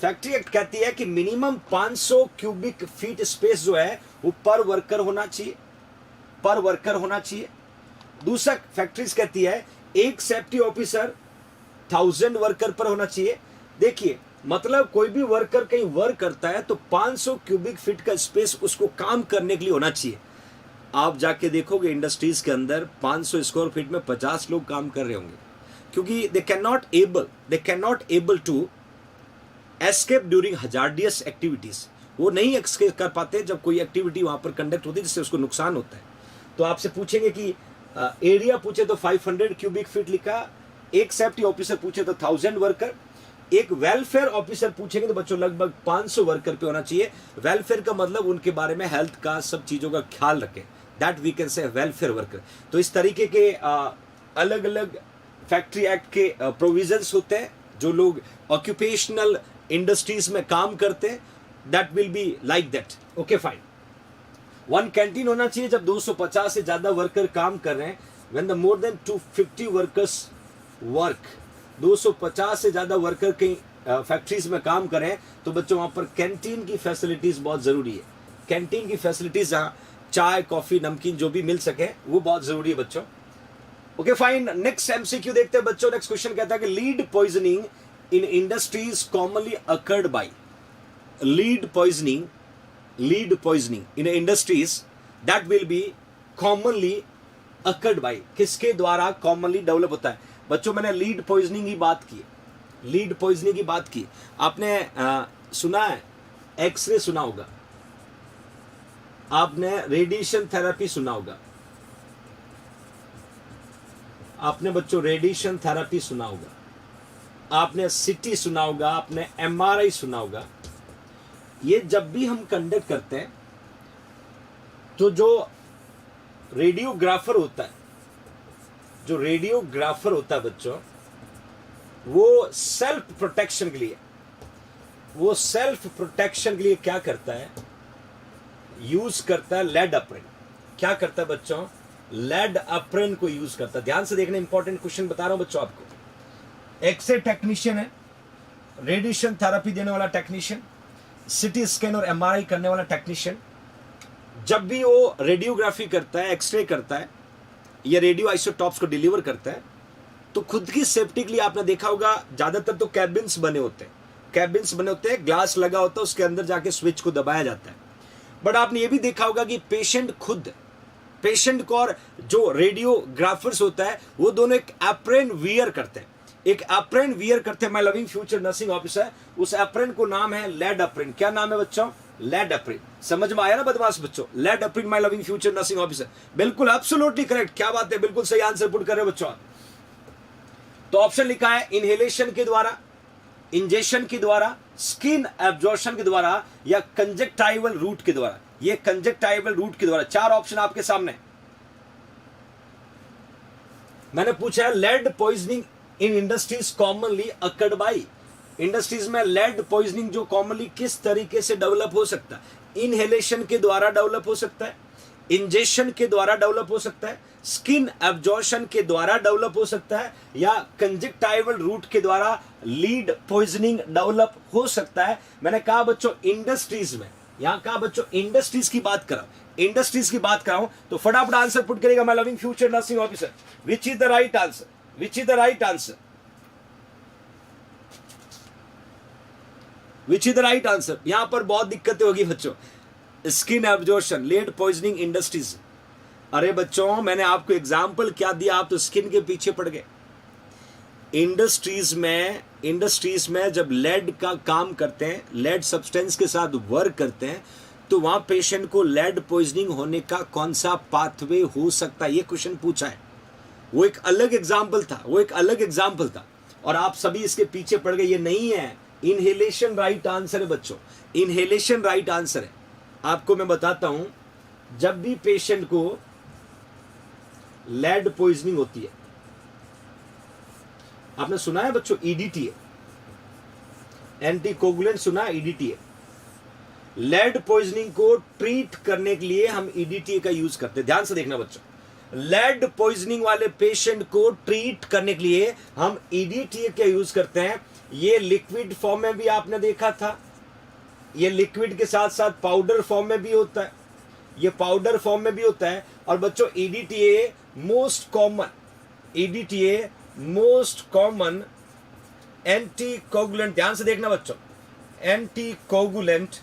फैक्ट्री एक्ट कहती है कि मिनिमम 500 क्यूबिक फीट स्पेस जो है वो पर वर्कर होना चाहिए। दूसरा फैक्ट्रीज कहती है एक सेफ्टी ऑफिसर 1000 वर्कर पर होना चाहिए। देखिए मतलब कोई भी वर्कर कहीं वर्क करता है तो 500 क्यूबिक फीट का स्पेस उसको काम करने के लिए होना चाहिए। आप जाके देखोगे इंडस्ट्रीज के अंदर 500 स्क्वायर फीट में 50 लोग काम कर रहे होंगे, क्योंकि they can not able to escape during hazardous activities. वो नहीं एस्केप कर पाते जब कोई एक्टिविटी वहां पर कंडक्ट होती है जिससे उसको नुकसान होता है। तो आपसे पूछेंगे कि एरिया पूछे तो 500 क्यूबिक फीट लिखा, एक सेफ्टी ऑफिसर पूछे तो 1000 वर्कर, एक वेलफेयर ऑफिसर पूछेंगे तो बच्चों लगभग 500 वर्कर पे होना चाहिए। वेलफेयर का मतलब उनके बारे में हेल्थ का सब चीजों का ख्याल रखें, that we can say welfare worker. तो इस तरीके के अलग अलग फैक्ट्री एक्ट के प्रोविजंस होते हैं। जो लोग ऑक्यूपेशनल इंडस्ट्रीज में काम करते हैं that will be like that. Okay fine. 1 canteen होना चाहिए जब 250 से ज्यादा वर्कर काम कर रहे हैं। When the more than 250 workers work, 250 से ज्यादा वर्कर कहीं फैक्ट्रीज में काम करें तो बच्चों वहां पर कैंटीन की फैसिलिटीज बहुत जरूरी है। कैंटीन की फैसिलिटीज जहां चाय कॉफी नमकीन जो भी मिल सके वो बहुत जरूरी है बच्चों। ओके फाइन, नेक्स्ट एमसीक्यू देखते हैं बच्चों। नेक्स्ट क्वेश्चन कहता है कि lead poisoning in industries commonly occurred by, lead poisoning in industries that will be commonly occurred by, किसके द्वारा कॉमनली डेवलप होता है। बच्चों मैंने लीड पॉइजनिंग की बात की। आपने सुना है एक्सरे सुना होगा, आपने रेडिएशन थेरेपी सुना होगा, आपने बच्चों रेडिएशन थेरेपी सुना होगा, आपने सीटी सुना होगा, आपने एमआरआई सुना होगा। ये जब भी हम कंडक्ट करते हैं तो जो रेडियोग्राफर होता है बच्चों, वो सेल्फ प्रोटेक्शन के लिए क्या करता है, यूज करता है लेड अप्रेन। क्या करता है बच्चों, लेड अप्रेन को यूज करता है। ध्यान से देखना, इंपॉर्टेंट क्वेश्चन बता रहा हूं बच्चों आपको। एक्सरे टेक्नीशियन है, रेडिएशन थेरेपी देने वाला टेक्नीशियन, सिटी स्कैन और एमआरआई करने वाला टेक्नीशियन, जब भी वो रेडियोग्राफी करता है, एक्सरे करता है या रेडियो आइसोटॉप्स को डिलीवर करता है, तो खुद की सेफ्टी के लिए आपने देखा होगा ज्यादातर तो कैबिन्स बने होते हैं, कैबिन्स बने होते हैं, ग्लास लगा होता है, उसके अंदर जाके स्विच को दबाया जाता है। बट आपने ये भी देखा होगा कि पेशेंट खुद, पेशेंट को और जो रेडियोग्राफर्स होता है वो दोनों एक एप्रन वियर करते हैं, एक एप्रन वियर करते हैं। My loving future nursing officer, उस एप्रन को नाम है लेड एप्रन। क्या नाम है बच्चों? Lead apron. समझ में आया ना बदमाश बच्चों? Lead apron, my loving future nursing officer. बिल्कुल एब्सोल्युटली करेक्ट। क्या बात है, बिल्कुल सही आंसर पुट कर रहे हो बच्चों। तो ऑप्शन लिखा है इनहेलेशन के द्वारा, इंजेक्शन के द्वारा, स्किन एब्जॉर्प्शन के द्वारा या कंजक्टाइवल रूट के द्वारा। ये कंजक्टाइवल रूट के द्वारा। चार ऑप्शन आपके सामने। मैंने पूछा है lead poisoning in industries commonly occurred by. Industries में लेड पॉइजनिंग जो कॉमनली किस तरीके से डेवलप हो सकता है? इनहेलेशन के द्वारा डेवलप हो सकता है, इंजेक्शन के द्वारा डेवलप हो सकता है, स्किन एब्जॉर्प्शन के द्वारा डेवलप हो सकता है या कंजक्टाइवल रूट के द्वारा लीड पॉइजनिंग डेवलप हो सकता है। मैंने कहा बच्चों इंडस्ट्रीज में, यहां कहा बच्चों इंडस्ट्रीज की बात करा, इंडस्ट्रीज की बात कराऊं तो फटाफट आंसर पुट करेगा my loving future nursing officer. Which is the right answer? Which is the right answer? Which is the right answer? यहां पर बहुत दिक्कतें होगी बच्चों। Skin absorption, lead poisoning industries. अरे बच्चों मैंने आपको एग्जाम्पल क्या दिया, आप तो स्किन के पीछे पड़ गए। इंडस्ट्रीज में जब लेड का काम करते हैं, लेड सब्सटेंस के साथ वर्क करते हैं, तो वहां पेशेंट को लेड पॉइजनिंग होने का कौन सा पाथवे हो सकता है, ये क्वेश्चन पूछा है। वो एक अलग एग्जाम्पल था, वो एक अलग एग्जाम्पल था और आप सभी इसके पीछे पड़ गए। ये नहीं है। इनहेलेशन राइट आंसर है बच्चों, इनहेलेशन राइट आंसर है। आपको मैं बताता हूं, जब भी पेशेंट को लेड पॉइजनिंग होती है, आपने सुना है बच्चों ईडीटीए, एंटीकोगुलेंट सुना है? ईडीटीए। लेड पॉइजनिंग को ट्रीट करने के लिए हम ईडीटीए का यूज करते हैं। ध्यान से देखना बच्चों, लेड पॉइजनिंग वाले पेशेंट को ट्रीट करने के लिए हम ईडीटीए का यूज करते हैं। ये लिक्विड फॉर्म में भी आपने देखा था, ये लिक्विड के साथ साथ पाउडर फॉर्म में भी होता है, ये पाउडर फॉर्म में भी होता है। और बच्चों EDTA most common, EDTA most common anticoagulant, ध्यान से देखना बच्चों, anticoagulant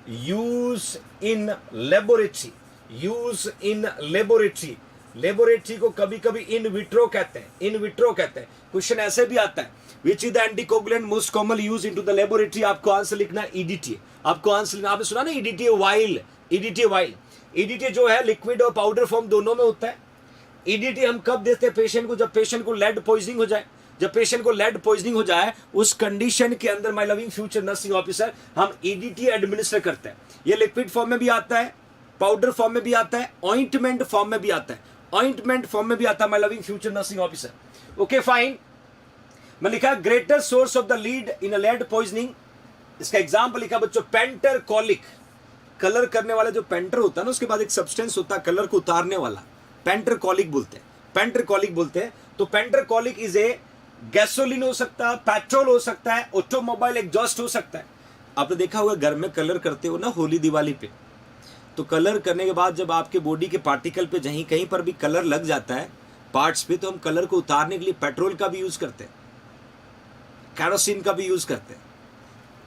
use in laboratory, use in laboratory. Laboratory को कभी कभी इन विट्रो कहते हैं, इन विट्रो कहते हैं। क्वेश्चन ऐसे भी आता है, which is the anticoagulant most common use into the laboratory. आपको आंसर लिखना है ईडीटीए। आपको आंसर लिखना, आपने सुना ना EDTA while, EDTA while. EDTA जो है लिक्विड और पाउडर फॉर्म दोनों में होता है। ईडीटीए हम कब देते हैं पेशेंट को? जब पेशेंट को लेड पॉइजनिंग हो जाए, जब पेशेंट को लेड पॉइजनिंग हो जाए, उस कंडीशन के अंदर my loving future nursing officer हम ईडीटीए एडमिनिस्टर करते हैं। ये लिक्विड फॉर्म में भी आता है, पाउडर फॉर्म में भी आता है, ऑइंटमेंट फॉर्म में भी आता है, ऑइंटमेंट फॉर्म में भी आता है my loving future nursing officer. Okay fine. मैं लिखा greater source of the lead in a lead poisoning. इसका एग्जांपल लिखा बच्चों पेंटर कॉलिक। कलर करने वाला जो पेंटर होता है ना, उसके बाद एक सब्सटेंस होता है कलर को उतारने वाला, पेंटर कॉलिक बोलते हैं, पेंटर कॉलिक बोलते हैं। तो painter colic is a gasoline हो सकता है, पेट्रोल हो सकता है, ऑटोमोबाइल एग्जॉस्ट हो सकता है। आपने देखा होगा घर में कलर करते हो ना होली दिवाली पे, तो कलर करने के बाद जब आपके बॉडी के पार्टिकल पे कहीं कहीं पर भी कलर लग जाता है पार्ट्स पे, तो हम कलर को उतारने के लिए पेट्रोल का भी यूज करते हैं, कैरोसिन का भी यूज करते हैं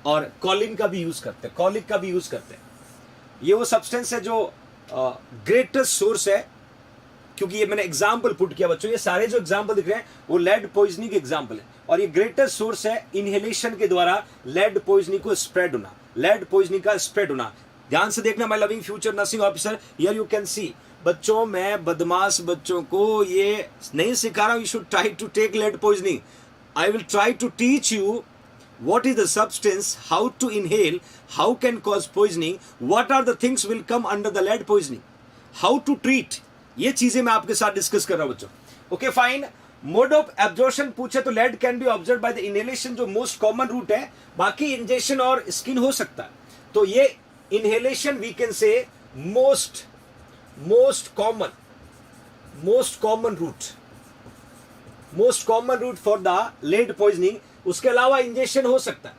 और कॉलिन का भी यूज करते हैं, कॉलिक का भी यूज करते हैं। ये वो सब्सटेंस है जो ग्रेटेस्ट सोर्स है, क्योंकि ये मैंने एग्जाम्पल पुट किया बच्चों, ये सारे जो एग्जाम्पल दिख रहे हैं वो लेड पॉइजनिंग के एग्जाम्पल है और ये ग्रेटेस्ट सोर्स है इनहेलेशन के द्वारा लेड पॉइजनिंग को स्प्रेड होना, लेड पॉइजनिंग का स्प्रेड होना। ध्यान से देखना my loving future nursing officer, here you can सी। बच्चों मैं बदमाश बच्चों को ये नहीं सिखा रहा हूं, you should try to take lead poisoning. I will try to teach you what is the substance, how to inhale, how can cause poisoning, what are the things will come under the lead poisoning, how to treat। ये चीजें मैं आपके साथ discuss कर रहा हूं बच्चों। Okay fine. Mode of absorption पूछे तो lead can be observe by the inhalation, जो मोस्ट कॉमन रूट है। बाकी इंजेक्शन और स्किन हो सकता है। तो ये inhalation we can say most common route, most common route for the lead poisoning उसके अलावा इंजेक्शन हो सकता है,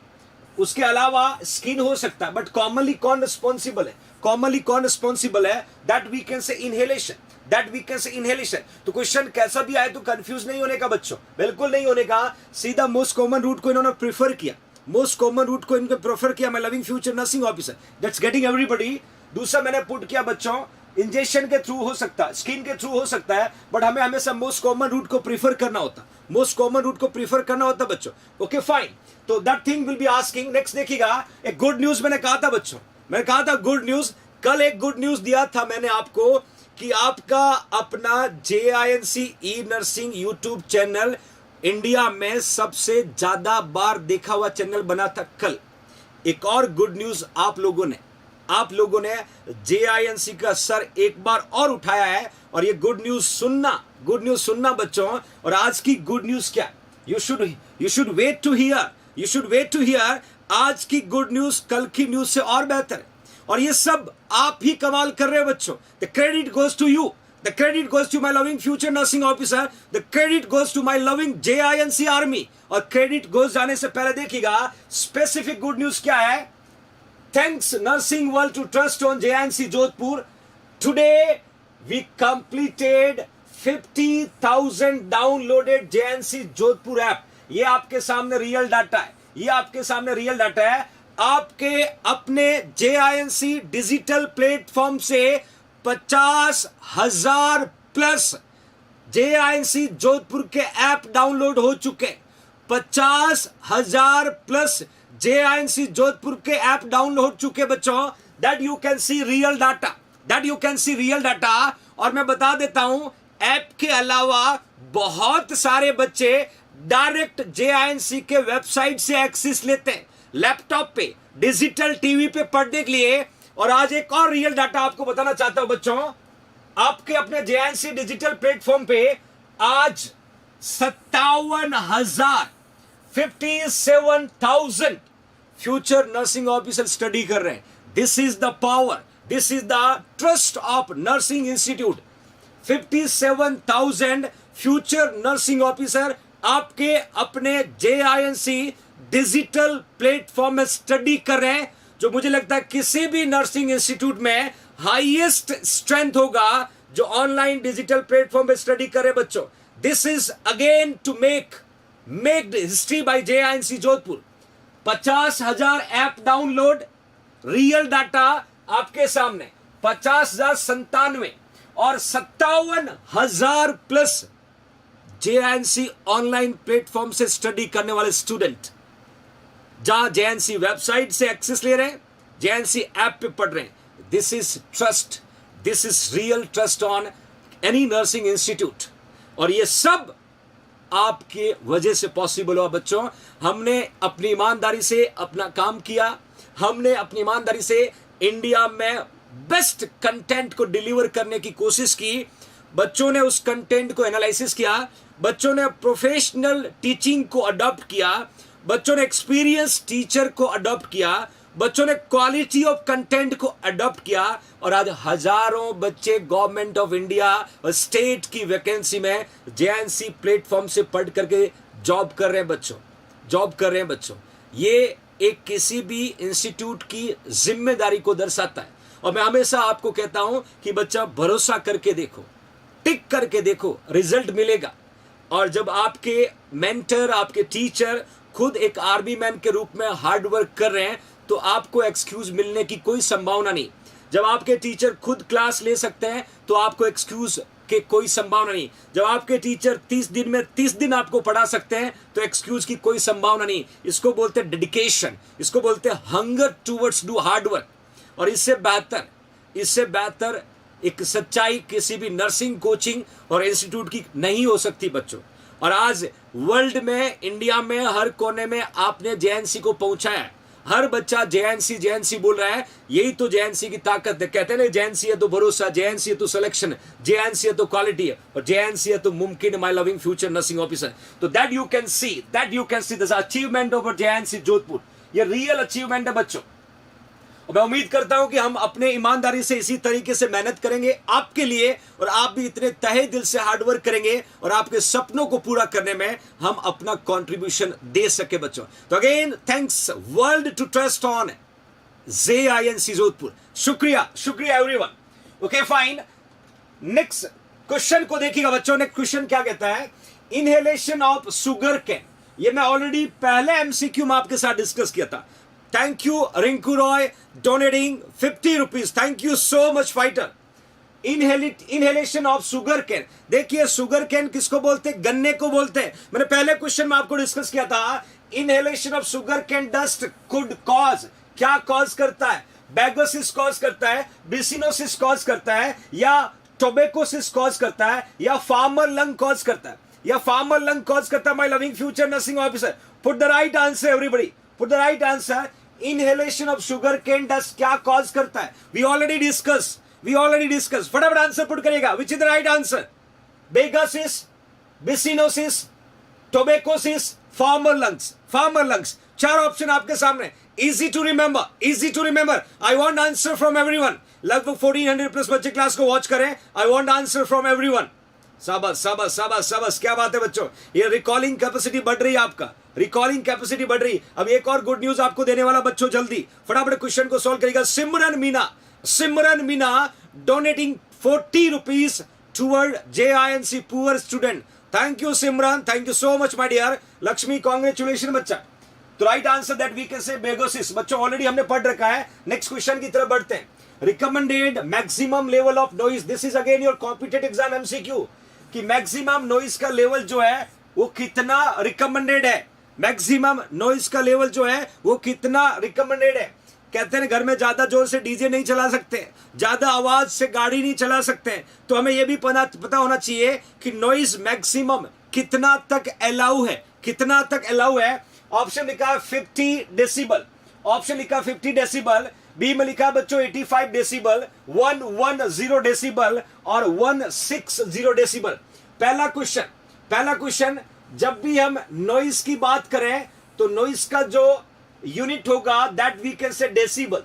उसके अलावा स्किन हो सकता है, बट कॉमनली कौन रिस्पॉन्सिबल है? कॉमनली कौन रिस्पॉन्सिबल है? That we can say inhalation, that we can say inhalation. तो क्वेश्चन कैसा भी आए तो कंफ्यूज नहीं होने का बच्चों, बिल्कुल नहीं होने का। सीधा मोस्ट कॉमन रूट को इन्होंने प्रीफर किया, मोस्ट कॉमन रूट को इनको प्रेफर किया। मैं loving future nursing officer, that's getting everybody. दूसरा मैंने पुट किया बच्चों, इंजेक्शन के थ्रू हो सकता है, स्किन के थ्रू हो सकता है, बट हमें हमेशा मोस्ट कॉमन रूट को प्रीफर करना होता, मोस्ट कॉमन रूट को प्रीफर करना होता बच्चों। ओके फाइन, तो that thing will be asking. Next देखिएगा, एक गुड न्यूज मैंने कहा था बच्चों, मैंने कहा था गुड न्यूज, कल एक गुड न्यूज दिया था मैंने आपको कि आपका अपना JINC ई नर्सिंग यूट्यूब चैनल इंडिया में सबसे ज्यादा बार देखा हुआ चैनल बना था कल। एक और गुड न्यूज आप लोगों ने JINC का सर एक बार और उठाया है, और ये गुड न्यूज सुनना बच्चों। और आज की गुड न्यूज क्या? You should wait to hear. आज की गुड न्यूज कल की न्यूज से और बेहतर है, और ये सब आप ही कमाल कर रहे हो बच्चों। The credit goes to you, the credit goes to my loving future nursing officer, the credit goes to my loving JINC army. और क्रेडिट गोज जाने से पहले देखिएगा स्पेसिफिक गुड न्यूज क्या है। Thanks nursing world to trust on JINC Jodhpur. Today we completed 50,000 downloaded JINC Jodhpur app. ये आपके सामने रियल डाटा है, ये आपके सामने रियल डाटा है। आपके अपने JINC डिजिटल प्लेटफॉर्म से 50,000 प्लस JINC जोधपुर के ऐप डाउनलोड हो चुके। 50,000 प्लस JINC जोधपुर के ऐप डाउनलोड हो चुके बच्चों। That you can C real data, that you can C real data. और मैं बता देता हूं, ऐप के अलावा बहुत सारे बच्चे डायरेक्ट JINC के वेबसाइट से एक्सेस लेते हैं, लैपटॉप पे, डिजिटल टीवी पे पढ़ने के लिए। और आज एक और रियल डाटा आपको बताना चाहता हूं बच्चों, आपके अपने JINC डिजिटल प्लेटफॉर्म पे आज 57,000 फ्यूचर नर्सिंग ऑफिसर स्टडी कर रहे हैं। This is the power, this is the trust of nursing institute. 57,000 future nursing officer आपके अपने JINC डिजिटल प्लेटफॉर्म में स्टडी कर रहे हैं, जो मुझे लगता है किसी भी नर्सिंग इंस्टीट्यूट में हाईएस्ट स्ट्रेंथ होगा जो ऑनलाइन डिजिटल प्लेटफॉर्म पे स्टडी करे बच्चों। This is again to make history by JINC Jodhpur. 50,000 app download, real data आपके सामने। 50,097 और 57,000 प्लस JINC ऑनलाइन प्लेटफॉर्म से स्टडी करने वाले स्टूडेंट, जहां JINC वेबसाइट से एक्सेस ले रहे हैं, JINC ऐप पे पढ़ रहे हैं। This is trust, this is real trust on any nursing institute. और ये सब आपके वजह से पॉसिबल हुआ बच्चों। हमने अपनी ईमानदारी से अपना काम किया, हमने अपनी ईमानदारी से इंडिया में बेस्ट कंटेंट को डिलीवर करने की कोशिश की। बच्चों ने उस कंटेंट को एनालिसिस किया, बच्चों ने प्रोफेशनल टीचिंग को अडॉप्ट किया, बच्चों ने एक्सपीरियंस टीचर को अडॉप्ट किया, बच्चों ने क्वालिटी ऑफ कंटेंट को अडॉप्ट किया। और आज हजारों बच्चे गवर्नमेंट ऑफ इंडिया और स्टेट की वैकेंसी में JINC प्लेटफॉर्म से पढ़ करके जॉब कर रहे हैं बच्चों, जॉब कर रहे हैं बच्चों। ये एक किसी भी इंस्टीट्यूट की जिम्मेदारी को दर्शाता है। और मैं हमेशा आपको कहता हूं कि बच्चा भरोसा करके देखो, टिक करके देखो, रिजल्ट मिलेगा। और जब आपके मेंटर, आपके टीचर खुद एक आर्मी मैन के रूप में हार्ड वर्क कर रहे हैं, तो आपको एक्सक्यूज मिलने की कोई संभावना नहीं। जब आपके टीचर खुद क्लास ले सकते हैं तो आपको एक्सक्यूज के कोई संभावना नहीं। जब आपके टीचर 30 दिन में 30 दिन आपको पढ़ा सकते हैं तो एक्सक्यूज की कोई संभावना नहीं। इसको बोलते हैं डेडिकेशन, इसको बोलते हैं hunger towards do hard work. और इससे बेहतर एक सच्चाई किसी भी नर्सिंग कोचिंग और इंस्टीट्यूट की नहीं हो सकती बच्चों। और आज वर्ल्ड में, इंडिया में हर कोने में आपने JINC को पहुंचाया है। हर बच्चा JINC बोल रहा है। यही तो JINC की ताकत है। कहते हैं ना, JINC है तो भरोसा, JINC है तो सिलेक्शन, JINC है तो क्वालिटी है, और JINC है तो मुमकिन my loving future nursing officer. तो that you can see this achievement over JINC Jodhpur. ये रियल अचीवमेंट है बच्चों। और मैं उम्मीद करता हूं कि हम अपने ईमानदारी से इसी तरीके से मेहनत करेंगे आपके लिए, और आप भी इतने तहे दिल से हार्डवर्क करेंगे और आपके सपनों को पूरा करने में हम अपना कंट्रीब्यूशन दे सके बच्चों। तो again thanks world to trust on JINC Jodhpur. शुक्रिया, शुक्रिया everyone. Okay fine, next question को देखिएगा बच्चों। नेक्स्ट क्वेश्चन क्या कहता है, इनहेलेशन ऑफ शुगर कैन। ये मैं ऑलरेडी पहले MCQ में आपके साथ डिस्कस किया था। Thank you Rinku Roy donating 50 rupees, thank you so much fighter. Inhalation of sugar cane, देखिए शुगर कैन किसको बोलते हैं, गन्ने को बोलते हैं। मैंने पहले क्वेश्चन में आपको डिस्कस किया था, inhalation of sugar cane dust could cause, क्या कॉज करता है, बैगोसिस कॉज करता है, बिसिनोसिस कॉज करता है, या टोबैकोसिस कॉज करता है, या फार्मर लंग कॉज करता है, या फार्मर लंग कॉज करता है। My loving future nursing officer, put the right answer everybody, put the right answer. Inhalation of sugar cane dust क्या कॉज करता है, वी ऑलरेडी डिस्कस, फटाफट आंसर पुट करिएगा। Which is the right answer, bagassosis, byssinosis, tobaccosis, farmer lungs. चार option आपके सामने, easy to remember. I want answer from everyone. लगभग 1400 plus बच्चे क्लास को वॉच करें। I want answer from everyone. शाबाश, क्या बात है बच्चों, ये रिकॉलिंग कैपेसिटी बढ़ रही है, आपका रिकॉलिंग कैपेसिटी बढ़ रही। अब एक और गुड न्यूज आपको देने वाला बच्चों, जल्दी फटाफट क्वेश्चन को सॉल्व करेगा। Simran Meena donating 40 rupees toward JINC poor student. Thank you Simran, thank you so much my dear. Lakshmi congratulation बच्चा। तो right answer that we can say bagassosis. बच्चों ऑलरेडी हमने पढ़ रखा है। नेक्स्ट क्वेश्चन की तरफ बढ़ते हैं। Recommended maximum level of noise, this is again your competitive exam MCQ, कि मैक्सिमम नॉइज का लेवल जो है वो कितना रिकमेंडेड है, मैक्सिमम नॉइज का लेवल जो है वो कितना रिकमेंडेड है। कहते हैं घर में ज्यादा जोर से डीजे नहीं चला सकते, ज्यादा आवाज से गाड़ी नहीं चला सकते, तो हमें यह भी पता होना चाहिए कि नॉइज मैक्सिमम कितना तक अलाउ है, ऑप्शन लिखा है 50 डेसिबल, ऑप्शन लिखा 50 डेसिबल, बी में लिखा है बच्चों 85 डेसिबल, 110 डेसिबल और 160 डेसिबल। पहला क्वेश्चन, जब भी हम नॉइज की बात करें तो नॉइज का जो यूनिट होगा that we can say decibel.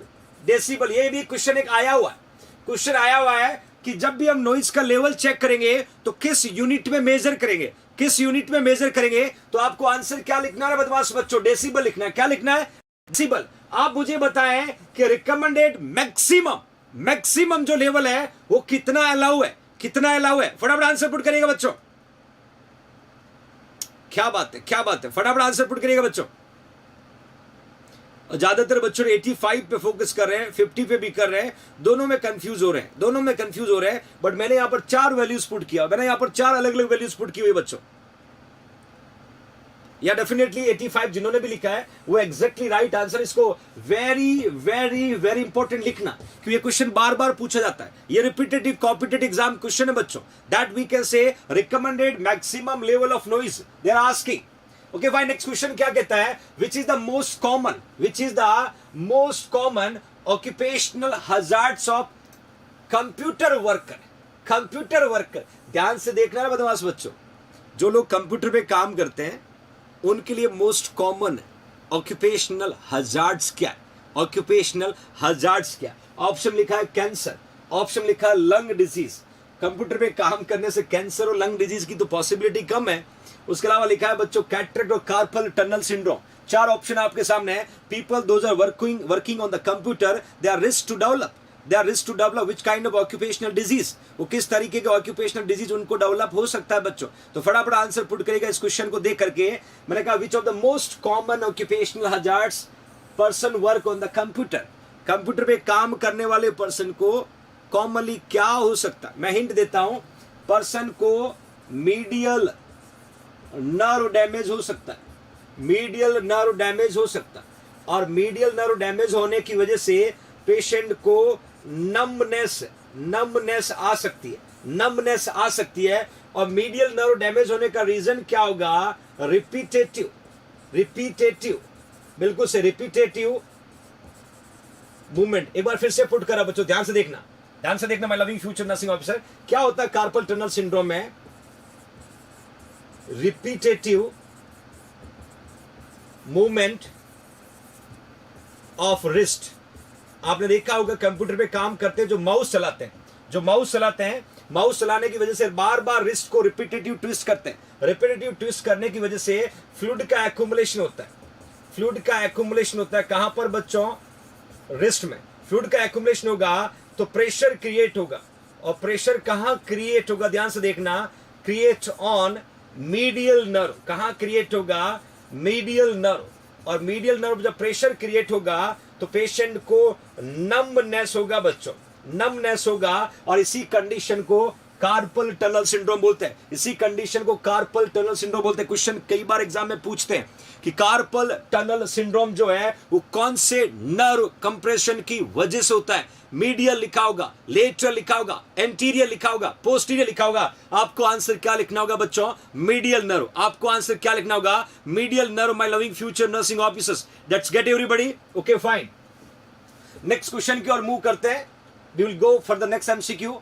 ये भी क्वेश्चन एक आया हुआ है कि जब भी हम नॉइज का लेवल चेक करेंगे तो किस यूनिट में मेजर करेंगे, तो आपको आंसर क्या लिखना है बदमाश बच्चों, डेसिबल लिखना है। क्या लिखना है, डेसिबल। आप मुझे बताएं कि रिकमेंडेड मैक्सिमम जो लेवल है वो कितना अलाउ है, फटाफट आंसर पुट करिएगा बच्चों। क्या बात है, फटाफट आंसर पुट करिएगा बच्चों। ज्यादातर बच्चों 85 पे फोकस कर रहे हैं, 50 पे भी कर रहे हैं, दोनों में कंफ्यूज हो रहे हैं, बट मैंने यहां पर 4 वैल्यूज पुट किया, मैंने यहां पर 4 अलग अलग वैल्यूज पुट की हुई बच्चों। या डेफिनेटली 85 जिन्होंने भी लिखा है वो एग्जैक्टली राइट आंसर। इसको वेरी वेरी वेरी इंपॉर्टेंट लिखना, क्योंकि ये क्वेश्चन बार बार पूछा जाता है, ये रिपीटेटिव कॉम्पिटेटिव एग्जाम क्वेश्चन है बच्चों। That we can say recommended maximum level of noise they are asking. Okay fine, next question क्या कहता है, which is the most common occupational hazards of computer worker. ध्यान से देखना है बदमाश बच्चों, जो लोग कंप्यूटर पे काम करते हैं उनके लिए मोस्ट कॉमन ऑक्यूपेशनल हजार्ड्स क्या, ऑप्शन लिखा है कैंसर, ऑप्शन लिखा है लंग डिजीज। कंप्यूटर पे काम करने से कैंसर और लंग डिजीज की तो पॉसिबिलिटी कम है। उसके अलावा लिखा है बच्चों कैटरेक्ट और कार्पल टनल सिंड्रोम। 4 ऑप्शन आपके सामने है। People those are working on the computer, they are risk to develop which kind of occupational disease, वो किस तरीके के ऑक्यूपेशनल डिजीज उनको डेवलप हो सकता है बच्चों। तो फटाफट आंसर पुट करेगा इस क्वेश्चन को देख करके। मैंने कहा विच of the most common occupational hazards person work on the computer पे काम करने वाले पर्सन को कॉमनली क्या हो सकता है। मैं हिंट देता हूं, पर्सन को मीडियल नर्व डैमेज हो सकता है, और मीडियल नर्व डैमेज होने की वजह से पेशेंट को नमनेस आ सकती है, और मीडियल नर्व डैमेज होने का रीजन क्या होगा, रिपीटेटिव, बिल्कुल से रिपीटेटिव मूवमेंट। एक बार फिर से पुट करा बच्चों, ध्यान से देखना my loving future nursing officer. क्या होता है कार्पल टनल सिंड्रोम में, रिपीटेटिव मूवमेंट ऑफ रिस्ट आपने देखा होगा कंप्यूटर पे काम करते हैं जो माउस चलाते हैं, जो माउस चलाते हैं, माउस चलाने की वजह से बार बार रिस्ट को रिपीटेटिव ट्विस्ट करते हैं। रिपीटेटिव ट्विस्ट करने की वजह से फ्लूइड का एक्यूमुलेशन होता है। फ्लूइड का एक्यूमुलेशन होता है कहां पर बच्चों? रिस्ट में। फ्लूइड का एक्यूमुलेशन होगा तो प्रेशर क्रिएट होगा, और प्रेशर कहां क्रिएट होगा? ध्यान से देखना, क्रिएट ऑन मीडियल नर्व। कहां क्रिएट होगा? Medial nerve. और मीडियल नर्व जब प्रेशर क्रिएट होगा तो पेशेंट को नम्बनेस होगा बच्चों, नम्बनेस होगा, और इसी कंडीशन को कार्पल टनल सिंड्रोम बोलते हैं। इसी कंडीशन को कार्पल टनल सिंड्रोम बोलते हैं। क्वेश्चन कई बार एग्जाम में पूछते हैं कि कार्पल टनल सिंड्रोम जो है वो कौन से नर्व कंप्रेशन की वजह से होता है? मीडियल लिखा होगा, लेटरल लिखा होगा, एंटीरियर लिखा होगा, पोस्टीरियर लिखा होगा। आपको आंसर क्या लिखना होगा बच्चों? Medial nerve. आपको आंसर क्या लिखना होगा? Medial nerve, my loving future nursing officers. Let's get everybody, okay fine. Next question की ओर मूव करते हैं। We will go for the next MCQ.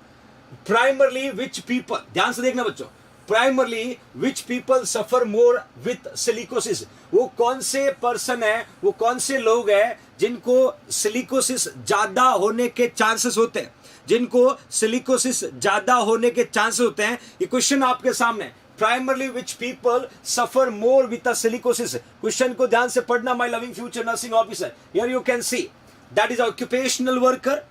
Primarily which people, ध्यान से देखना बच्चों, primarily which people suffer more with silicosis. वो कौन से पर्सन है, वो कौन से लोग हैं जिनको सिलिकोसिस ज्यादा होने के चांसेस होते हैं, जिनको सिलिकोसिस ज्यादा होने के चांसेस होते हैं। ये क्वेश्चन आपके सामने, primarily which people suffer more with a silicosis. Question को ध्यान से पढ़ना my loving future nursing officer. Here you can see that is occupational worker,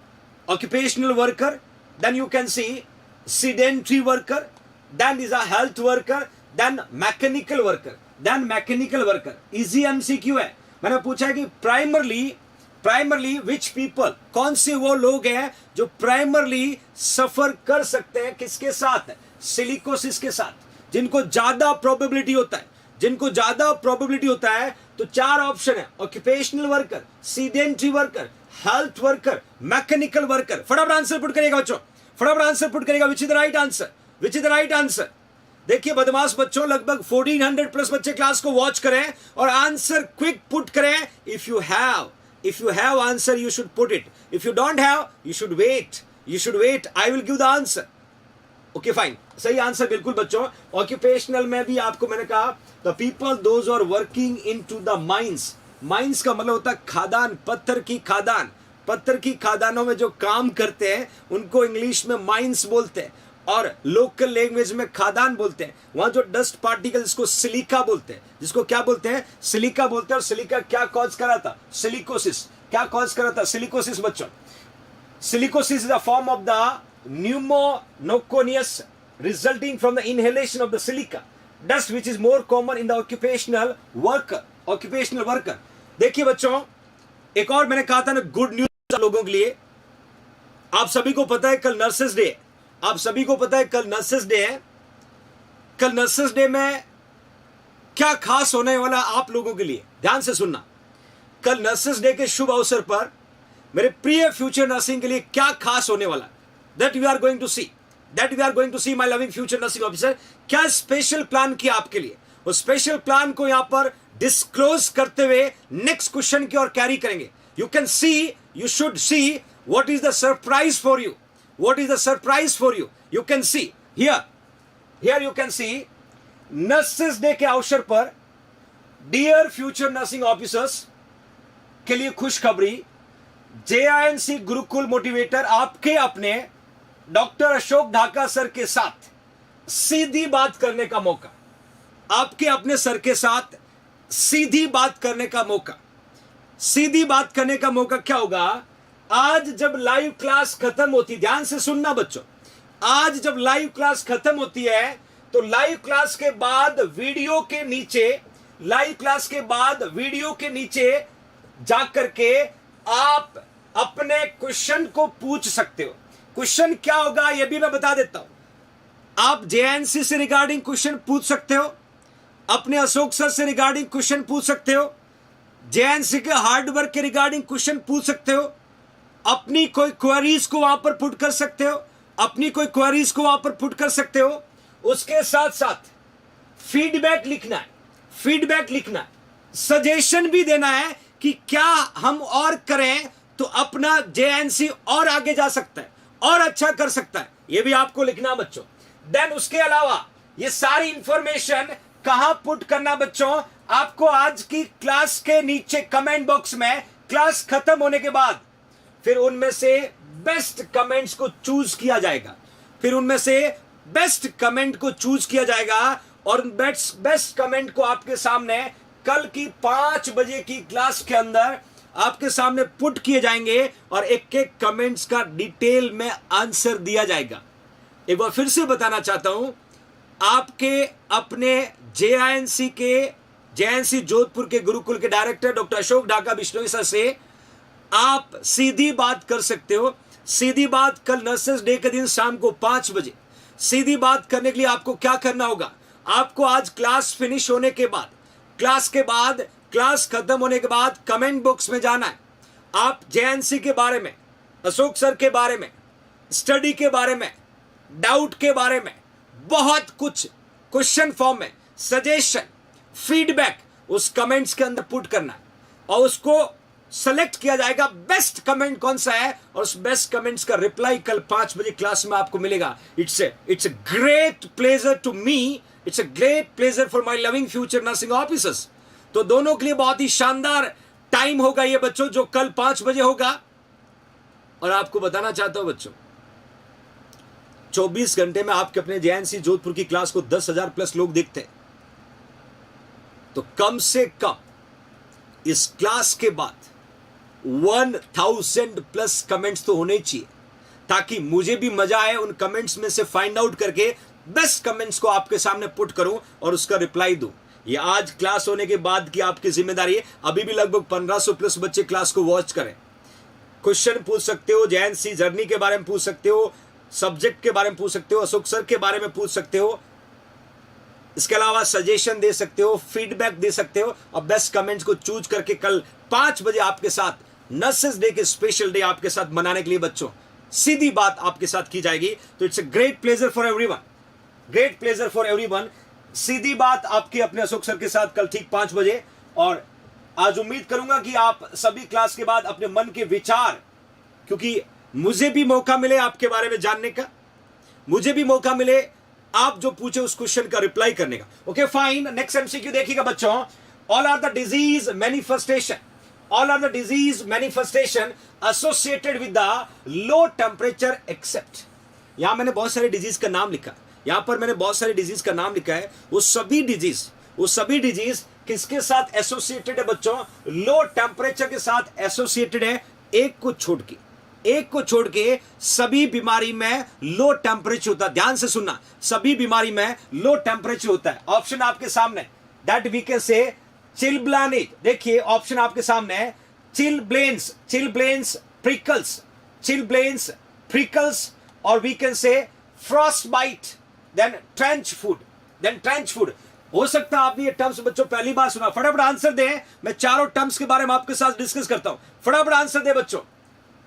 occupational worker, then you can see sedentary worker, then is a health worker, then mechanical worker, then mechanical worker। easy MCQ है। मैंने पूछा है कि primarily which people, कौन से वो लोग हैं जो प्राइमरली सफर कर सकते हैं किसके साथ? सिलिकोसिस के साथ, जिनको ज्यादा प्रोबेबिलिटी होता है, जिनको ज्यादा प्रोबेबिलिटी होता है। तो चार ऑप्शन है, occupational worker, sedentary worker, health worker, mechanical worker. फटाफट आंसर पुट करेगा बच्चों, फटाफट आंसर पुट करेगा। विच is the right answer? Which is the right answer? देखिए बदमाश बच्चों, लगभग 1400 प्लस बच्चे क्लास को वॉच करें और आंसर क्विक पुट करें। If you have answer you should put it, if you don't have you should wait, I will give the answer. Okay fine, सही आंसर बिल्कुल बच्चों। ऑक्यूपेशनल में भी आपको मैंने कहा the people those are working into the mines. Mines का मतलब होता है खादान, पत्थर की खादान। पत्थर की खादानों में जो काम करते हैं उनको इंग्लिश में माइंस बोलते हैं, और लोकल लैंग्वेज में खादान बोलते हैं। वहां जो डस्ट पार्टिकल, जिसको सिलिका बोलते हैं, जिसको क्या बोलते हैं? सिलिका बोलते हैं। और सिलिका क्या कॉज करा था? सिलिकोसिस। क्या कॉज करा था? सिलिकोसिस बच्चों। Silicosis is a form of the pneumoconius resulting from the inhalation of the silica dust which is more common in the occupational worker। देखिए बच्चों, एक और मैंने कहा था ना गुड न्यूज लोगों के लिए। आप सभी को पता है कल नर्सेस डे, आप सभी को पता है कल नर्सेस डे है। कल नर्सेस डे में क्या खास होने वाला आप लोगों के लिए, ध्यान से सुनना। कल नर्सेस डे के शुभ अवसर पर मेरे प्रिय फ्यूचर नर्सिंग के लिए क्या खास होने वाला, that we are going to see my loving future nursing officer। क्या स्पेशल प्लान किया आपके लिए, उस स्पेशल प्लान को यहां पर डिस्क्लोज करते हुए नेक्स्ट क्वेश्चन की ओर कैरी करेंगे। You can C, you should see what is the surprise for you, what is the surprise for you. You can see here you can C nurses day के अवसर पर dear future nursing officers के लिए खुशखबरी। JINC Gurukul motivator आपके अपने doctor Ashok Dhaka sir के साथ सीधी बात करने का मौका, आपके अपने सर के साथ सीधी बात करने का मौका। सीधी बात करने का मौका क्या होगा? आज जब लाइव क्लास खत्म होती, ध्यान से सुनना बच्चों, आज जब लाइव क्लास खत्म होती है तो लाइव क्लास के बाद वीडियो के नीचे, लाइव क्लास के बाद वीडियो के नीचे जाकर के आप अपने क्वेश्चन को पूछ सकते हो। क्वेश्चन क्या होगा यह भी मैं बता देता हूं। आप JNC से रिगार्डिंग क्वेश्चन पूछ सकते हो, अपने अशोक सर से रिगार्डिंग क्वेश्चन पूछ सकते हो, JNC के हार्डवर्क के रिगार्डिंग क्वेश्चन पूछ सकते हो, अपनी कोई क्वेरीज को वहां पर पुट कर सकते हो, अपनी कोई क्वेरीज को वहां पर पुट कर सकते हो। उसके साथ साथ फीडबैक लिखना है, फीडबैक लिखना है, सजेशन भी देना है कि क्या हम और करें तो अपना JNC और आगे जा सकता है और अच्छा कर सकता है, यह भी आपको लिखना बच्चों। देन उसके अलावा ये सारी इंफॉर्मेशन कहां पुट करना बच्चों? आपको आज की क्लास के नीचे कमेंट बॉक्स में, क्लास खत्म होने के बाद फिर उनमें से बेस्ट कमेंट्स को चूज किया जाएगा, फिर उनमें से बेस्ट कमेंट को चूज किया जाएगा और बेस्ट कमेंट को आपके सामने कल की 5 बजे की क्लास के अंदर आपके सामने पुट किए जाएंगे और एक एक कमेंट्स का डिटेल में आंसर दिया जाएगा। एक बार फिर से बताना चाहता हूं, आपके अपने जेआईएनसी जोधपुर के गुरुकुल के director doctor Ashok Dhaka Bishnoi sir से आप सीधी बात कर सकते हो। सीधी बात कल नर्सेस डे के दिन शाम को 5 बजे। सीधी बात करने के लिए आपको क्या करना होगा, आपको आज क्लास फिनिश होने के बाद, क्लास खत्म होने के बाद कमेंट बॉक्स में जाना है। आप जेएनसी के बारे में, अशोक सर के बारे में, स्टडी के बारे में, डाउट के बारे में बहुत कुछ क्वेश्चन फॉर्म में सजेशन, फीडबैक उस कमेंट्स के अंदर पुट करना है और उसको सेलेक्ट किया जाएगा बेस्ट कमेंट कौन सा है और उस बेस्ट कमेंट्स का रिप्लाई कल 5 बजे क्लास में आपको मिलेगा। It's a great pleasure to me, it's a great pleasure for my loving future nursing officers. तो दोनों के लिए बहुत ही शानदार टाइम होगा ये बच्चों, जो कल 5 बजे होगा। और आपको बताना चाहता हूं बच्चों, 24 घंटे में आपके अपने जेएनसी जोधपुर की क्लास को 10,000 प्लस लोग देखते हैं, तो कम से कम इस क्लास के बाद 1000 प्लस कमेंट्स तो होने चाहिए, ताकि मुझे भी मजा आए उन कमेंट्स में से फाइंड आउट करके बेस्ट कमेंट्स को आपके सामने पुट करूं और उसका रिप्लाई दूं। ये आज क्लास होने के बाद की आपकी जिम्मेदारी है। अभी भी लगभग 1500 प्लस बच्चे क्लास को वॉच करें। क्वेश्चन पूछ सकते हो, जेएनसी जर्नी के बारे में पूछ सकते हो, सब्जेक्ट के बारे में पूछ सकते हो, अशोक सर के बारे में पूछ सकते हो, इसके अलावा सजेशन दे सकते हो, फीडबैक दे सकते हो और बेस्ट कमेंट्स को चूज करके कल 5 बजे आपके साथ नर्सेस डे के स्पेशल डे आपके साथ मनाने के लिए बच्चों सीधी बात आपके साथ की जाएगी। तो it's a great pleasure for everyone, great pleasure for everyone. सीधी बात आपके अपने अशोक सर के साथ कल ठीक 5 बजे। और आज उम्मीद करूंगा कि आप सभी क्लास के बाद अपने मन के विचार, क्योंकि मुझे भी मौका मिले आपके बारे में जानने का, मुझे भी मौका मिले आप जो पूछे उस क्वेश्चन का रिप्लाई करने का। ओके फाइन, नेक्स्ट एमसीक्यू देखिएगा बच्चों। All are the disease manifestation, all are the disease manifestation associated with the low temperature except. यहां मैंने बहुत सारे डिजीज का नाम लिखा, यहां पर मैंने बहुत सारे डिजीज का नाम लिखा है। वो सभी डिजीज किसके साथ एसोसिएटेड है बच्चों? लो टेम्परेचर के साथ एसोसिएटेड है। एक को छोड़ के सभी बीमारी में लो टेम्परेचर होता है। ध्यान से सुनना, सभी बीमारी में लो टेम्परेचर होता है। ऑप्शन आपके सामने, दैट वी कैन से चिलब्लेनिक। देखिए ऑप्शन आपके सामने है, चिलब्लेन्स प्रिकल्स, और we can say frostbite, then trench food. हो सकता है आपने ये टर्म्स बच्चों पहली बार सुना। फटाफट आंसर दें, मैं चारों टर्म्स के बारे में आपके साथ डिस्कस करता हूं। फटाफट आंसर दे बच्चों।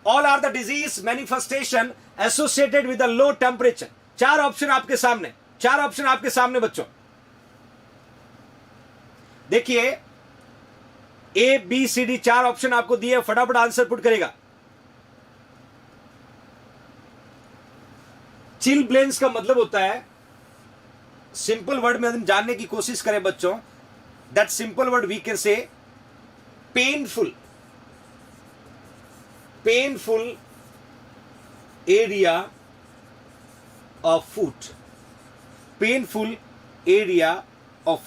All are the disease manifestation associated with the low temperature. 4 option आपके सामने बच्चों। देखिए A B C D 4 option आपको दिए, फटाफट आंसर पुट करेगा। चिलब्लेन्स का मतलब होता है, सिंपल वर्ड में हम जानने की कोशिश करें बच्चों, that simple word we can say painful area of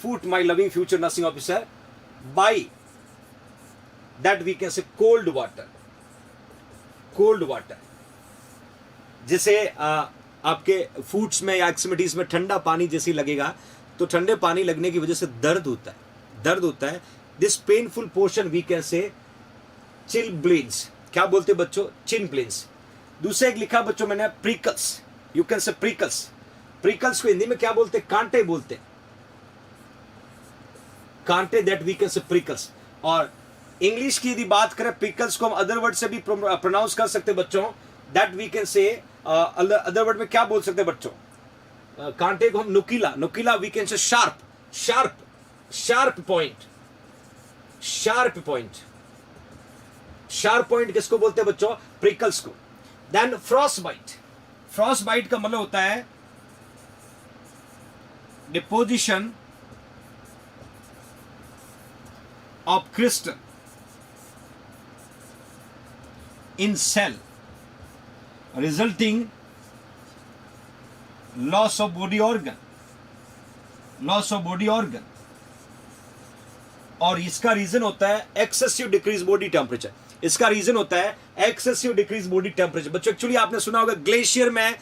foot, my loving future nursing officer, by that we can say cold water. जिसे आपके फूड्स में या एक्सट्रीमिटीज में ठंडा पानी जैसी लगेगा, तो ठंडे पानी लगने की वजह से दर्द होता है। This painful portion we can say chilblains. क्या बोलते हैं बच्चों? चिलब्लेन्स। दूसरा एक लिखा बच्चों मैंने प्रिकल्स, यू कैन से प्रिकल्स को हिंदी में क्या बोलते हैं? कांटे बोलते हैं, कांटे, दैट वी कैन से प्रिकल्स। और इंग्लिश की यदि बात करें, प्रिकल्स को हम अदर वर्ड से भी प्रोनाउंस कर सकते हैं बच्चों, that we can say other word में क्या बोल सकते हैं बच्चों? कांटे को हम नुकीला we can say sharp point किसको बोलते हैं बच्चों? प्रिकल्स को। देन फ्रॉस्ट बाइट का मतलब होता है deposition of crystal in cell, resulting loss of body organ, और इसका रीजन होता है एक्सेसिव डिक्रीज बॉडी टेम्परेचर। इसका रीजन होता है एक्सेसिव डिक्रीज बॉडी टेम्परेचर। बच्चों एक्चुअली आपने सुना होगा ग्लेशियर में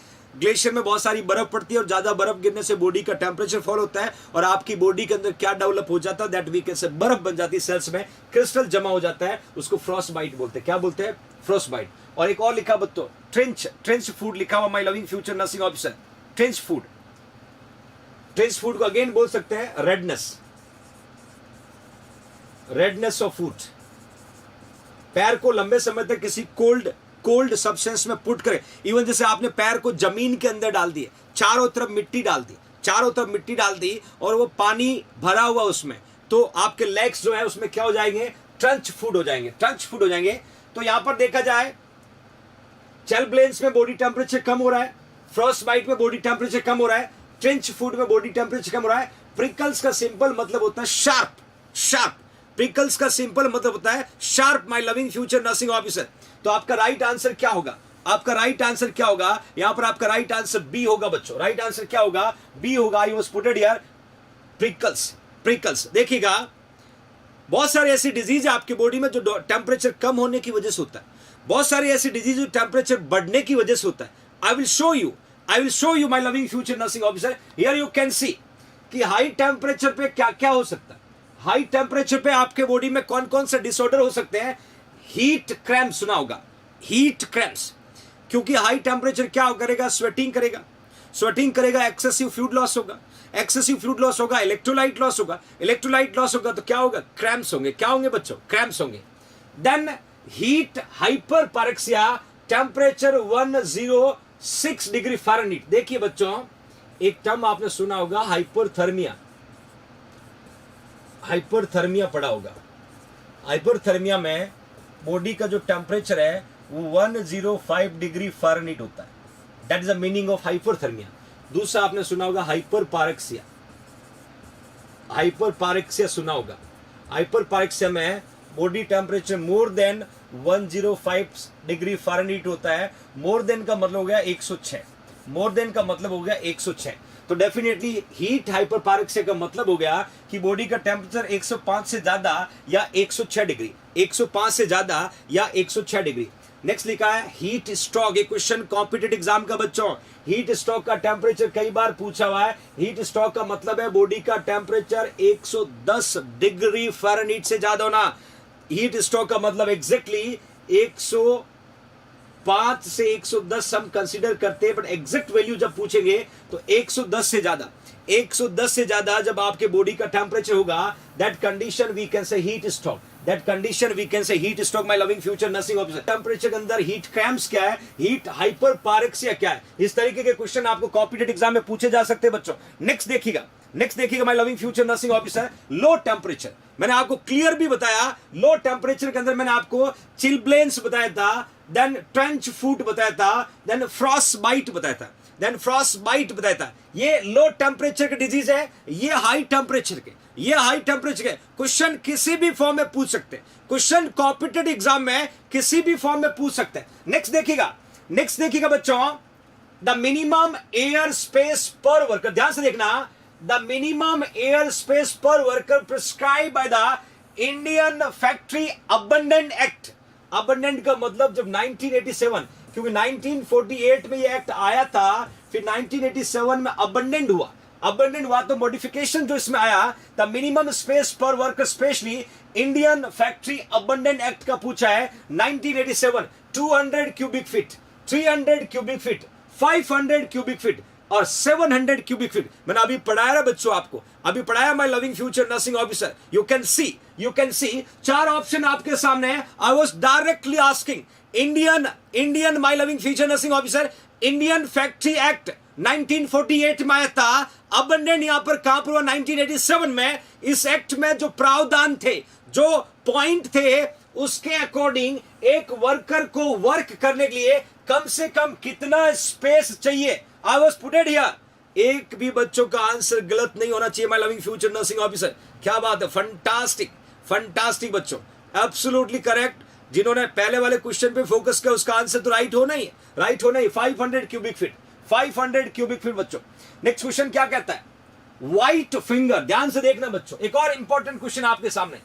बहुत सारी बर्फ पड़ती है और ज्यादा बर्फ गिरने से बॉडी का टेम्परेचर फॉल होता है और आपकी बॉडी के अंदर क्या डेवलप हो जाता है, दैट वी कैन से बर्फ बन जाती है, सेल्स में क्रिस्टल जमा हो जाता है, उसको फ्रॉस्ट बाइट बोलते हैं। क्या बोलते हैं? Frostbite. और एक और लिखा बच्चों, ट्रेंच फूड लिखा हुआ, my loving future nursing officer. Trench food को अगेन बोल सकते हैं रेडनेस ऑफ फूड। पैर को लंबे समय तक किसी कोल्ड सब्सटेंस में पुट करें, इवन जैसे आपने पैर को जमीन के अंदर डाल दिए, चारों तरफ मिट्टी डाल दी और वो पानी भरा हुआ उसमें, तो आपके लेग्स जो है उसमें क्या हो जाएंगे? ट्रंच फूड हो जाएंगे। तो यहां पर देखा जाए चेलब्लेंस में बॉडी टेम्परेचर कम हो रहा है, फ्रॉस्ट बाइट में बॉडी टेम्परेचर कम हो रहा है, ट्रेंच फूड में बॉडी टेम्परेचर कम हो रहा है। प्रिकल्स का सिंपल मतलब होता है शार्प। प्रिकल्स का सिंपल मतलब होता है sharp, my loving future nursing officer. तो आपका राइट आंसर क्या होगा? यहां पर आपका राइट आंसर बी होगा बच्चों। राइट आंसर क्या होगा? बी होगा। I was putted here prickles. देखिएगा बहुत सारे ऐसी डिजीज है आपकी बॉडी में जो टेम्परेचर कम होने की वजह से होता है, बहुत सारी ऐसी डिजीज जो टेम्परेचर बढ़ने की वजह से होता है। I will show you my loving future nursing officer. Here you can सी कि हाई टेम्परेचर पे क्या क्या हो सकता है। हाई टेम्परेचर पे आपके बॉडी में कौन कौन से डिसऑर्डर हो सकते हैं? हीट क्रैम्प सुना होगा, हीट क्रैम्प्स, क्योंकि हाई टेम्परेचर क्या करेगा? स्वेटिंग करेगा, एक्सेसिव फ्लूइड लॉस होगा, इलेक्ट्रोलाइट लॉस होगा, तो क्या होगा? क्रैम्प्स होंगे। क्या होंगे बच्चों? क्रैम्प्स होंगे। Then heat hyperpyrexia, temperature 106 degree Fahrenheit. देखिए बच्चों, एक टर्म आपने सुना होगा हाइपरथर्मिया पढ़ा होगा। हाइपरथर्मिया में बॉडी का जो टेम्परेचर है वो 105 डिग्री फ़ारेनहीट होता है। That is the meaning of hyperthermia. दूसरा आपने सुना होगा हाइपरपारेक्सिया सुना होगा। हाइपरपारेक्सिया में body temperature more than 105 degree Fahrenheit होता है। मोर देन का मतलब हो गया 106। तो डेफिनेटली हीट हाइपरपारेक्सिया का मतलब हो गया कि बॉडी का टेम्परेचर 105 से ज्यादा या 106 डिग्री। नेक्स्ट लिखा है हीट स्ट्रोक। ये क्वेश्चन कॉम्पिटिटिव एग्जाम का बच्चों, हीट स्ट्रोक का टेम्परेचर कई बार पूछा हुआ है। हीट स्ट्रोक का मतलब है बॉडी का टेम्परेचर 110 डिग्री फ़ारेनहीट से ज्यादा होना। हीट स्ट्रोक का मतलब एग्जैक्टली 105 से 110 हम कंसीडर करते हैं, बट एग्जैक्ट वैल्यू जब पूछेंगे तो 110 से ज्यादा जब आपके बॉडी का टेम्परेचर होगा, that condition we can say heat stroke. My loving future nursing officer. Temperature के अंदर हीट क्रैम्प्स क्या है, हीट हाइपरपारेक्सिया क्या है, इस तरीके के क्वेश्चन आपको कॉम्पिटिटिव एग्जाम में पूछे जा सकते हैं बच्चों। नेक्स्ट देखिएगा my loving future nursing officer, low temperature. मैंने आपको क्लियर भी बताया, लो टेम्परेचर के अंदर मैंने आपको चिलब्लेंस बताया था, देन ट्रेंच फूड बताया था, देन फ्रॉस्ट बाइट बताया था। ये लो टेम्परेचर के डिजीज है, ये हाई टेम्परेचर के क्वेश्चन किसी भी फॉर्म में पूछ सकते हैं। क्वेश्चन कॉम्पिटिटिव एग्जाम में किसी भी फॉर्म में पूछ सकते हैं। नेक्स्ट देखिएगा बच्चों, द मिनिमम एयर स्पेस पर वर्कर। ध्यान से देखना, द मिनिमम एयर स्पेस पर worker prescribe by the Indian factory abundant act. Abundant का मतलब जब 1987, क्योंकि 1948 में ये एक्ट आया था, फिर 1987 में अबंडेंट हुआ तो मॉडिफिकेशन जो इसमें आया, द मिनिमम स्पेस पर worker specially Indian factory abundant act का पूछा है 1987। 200 cubic feet, 300 cubic feet, 500 cubic feet और 700 क्यूबिक फीट। मैंने अभी पढ़ाया बच्चों, आपको अभी पढ़ाया my loving future nursing officer. You can सी चार ऑप्शन आपके सामने है। I was directly asking Indian my loving future nursing officer, Indian factory act 1948 में आया था। अबंडेंट यहां पर कहां पर हुआ? 1987 में। इस एक्ट में जो प्रावधान थे, जो पॉइंट थे, उसके अकॉर्डिंग एक वर्कर को वर्क करने के लिए कम से कम कितना स्पेस चाहिए? आई वाज पुटेड हियर। एक भी बच्चों का आंसर गलत नहीं होना चाहिए my loving future nursing officer. क्या बात है, फंटास्टिक बच्चों, एब्सोल्युटली करेक्ट। जिन्होंने पहले वाले क्वेश्चन पे फोकस किया उसका आंसर तो राइट होना ही है, राइट होना ही। 500 क्यूबिक फीट, 500 क्यूबिक फीट बच्चों। नेक्स्ट क्वेश्चन क्या कहता है? व्हाइट फिंगर, ध्यान से देखना बच्चों, एक और इंपॉर्टेंट क्वेश्चन आपके सामने।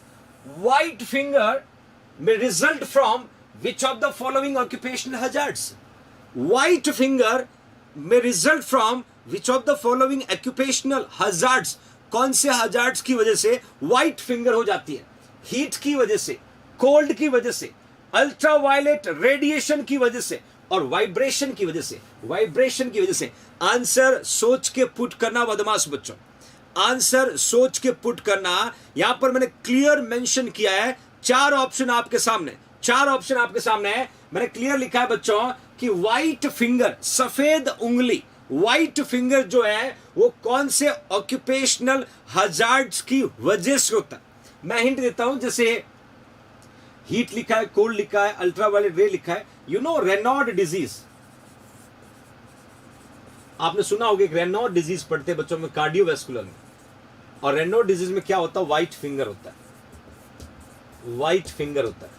White finger may result from which of the following occupational hazards? White finger may result from which of the following occupational hazards? कौन से हजार्ड्स की वजह से व्हाइट फिंगर हो जाती है? हीट की वजह से, कोल्ड की वजह से, अल्ट्रावायलेट रेडिएशन की वजह से, और वाइब्रेशन की वजह से। वाइब्रेशन की वजह से। आंसर सोच के पुट करना बदमाश बच्चों, आंसर सोच के पुट करना। यहां पर मैंने क्लियर मेंशन किया है, 4 ऑप्शन आपके सामने, 4 ऑप्शन आपके सामने है। मैंने क्लियर लिखा है बच्चों कि व्हाइट फिंगर, सफेद उंगली, व्हाइट फिंगर जो है वो कौन से ऑक्यूपेशनल हजार्ड्स की वजह से होता है। मैं हिंट देता हूं, जैसे हीट लिखा है, कोल्ड लिखा है, अल्ट्रावायलेट रे लिखा है। यू नो रेनॉल्ड डिजीज, आपने सुना होगा कि रेनॉल्ड डिजीज पढ़ते बच्चों में कार्डियोवैस्कुलर में, और रेनॉल्ड डिजीज में क्या होता है? व्हाइट फिंगर होता है, व्हाइट फिंगर होता है।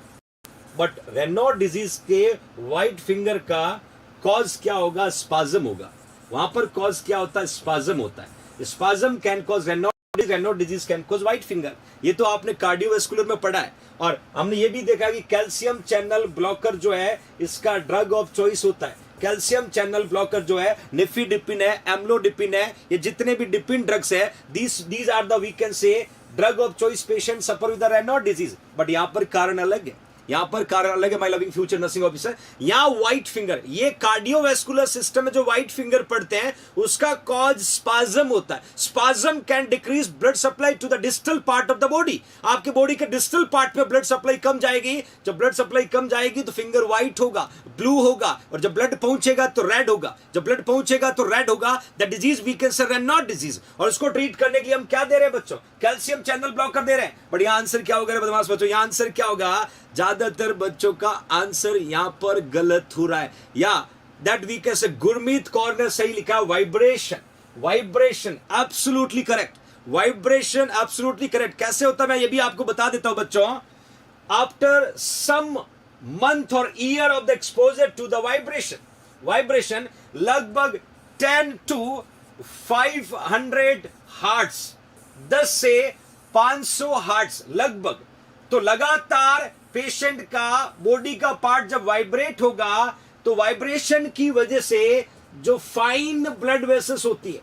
बट रेनॉल्ड डिजीज के व्हाइट फिंगर का कॉज क्या होगा? स्पाज्म होगा। वहां पर कॉज क्या होता है? स्पाज्म होता है। Spasm can cause Raynaud disease can cause white finger. ये तो आपने कार्डियोवैस्कुलर में पढ़ा है। और हमने ये भी देखा कि कैल्शियम चैनल ब्लॉकर जो है इसका ड्रग ऑफ चॉइस होता है। कैल्शियम चैनल ब्लॉकर जो है निफिडिपिन है, एम्लोडिपिन है, ये जितने भी डिपिन ड्रग्स है, these are the we can say drug of choice patient suffer with Raynaud disease. But यहां पर कारण अलग है, यहां पर कारण अलग है my loving future nursing officer. यहां व्हाइट फिंगर, ये कार्डियोवैस्कुलर सिस्टम में जो व्हाइट फिंगर पड़ते हैं उसका कॉज स्पाज्म होता है। Spasm can decrease blood supply to the distal part of the body. आपके बॉडी के डिस्टल पार्ट में ब्लड सप्लाई कम जाएगी। जब ब्लड सप्लाई कम जाएगी तो फिंगर व्हाइट होगा, ब्लू होगा, और जब ब्लड पहुंचेगा तो रेड होगा। जब ब्लड पहुंचेगा तो रेड होगा। The disease we can say Raynaud disease. और इसको ट्रीट करने के लिए हम क्या दे रहे हैं बच्चों? कैल्शियम चैनल ब्लॉकर दे रहे हैं। बट यहां आंसर क्या होगा बदमाश बच्चों? यहां आंसर क्या होगा? ज्यादातर बच्चों का आंसर यहां पर गलत हो रहा है, या दैट वी कैन से गुरमीत कौर ने सही लिखा vibration. Vibration absolutely correct, vibration absolutely correct. कैसे होता है मैं ये भी आपको बता देता हूं बच्चों। आफ्टर सम मंथ और year of the exposure to the vibration, vibration लगभग 10 to 500 हार्ट्स, 10 से 500 हार्ट्स लगभग। तो लगातार पेशेंट का बॉडी का पार्ट जब वाइब्रेट होगा तो वाइब्रेशन की वजह से जो फाइन ब्लड वेसल्स होती है,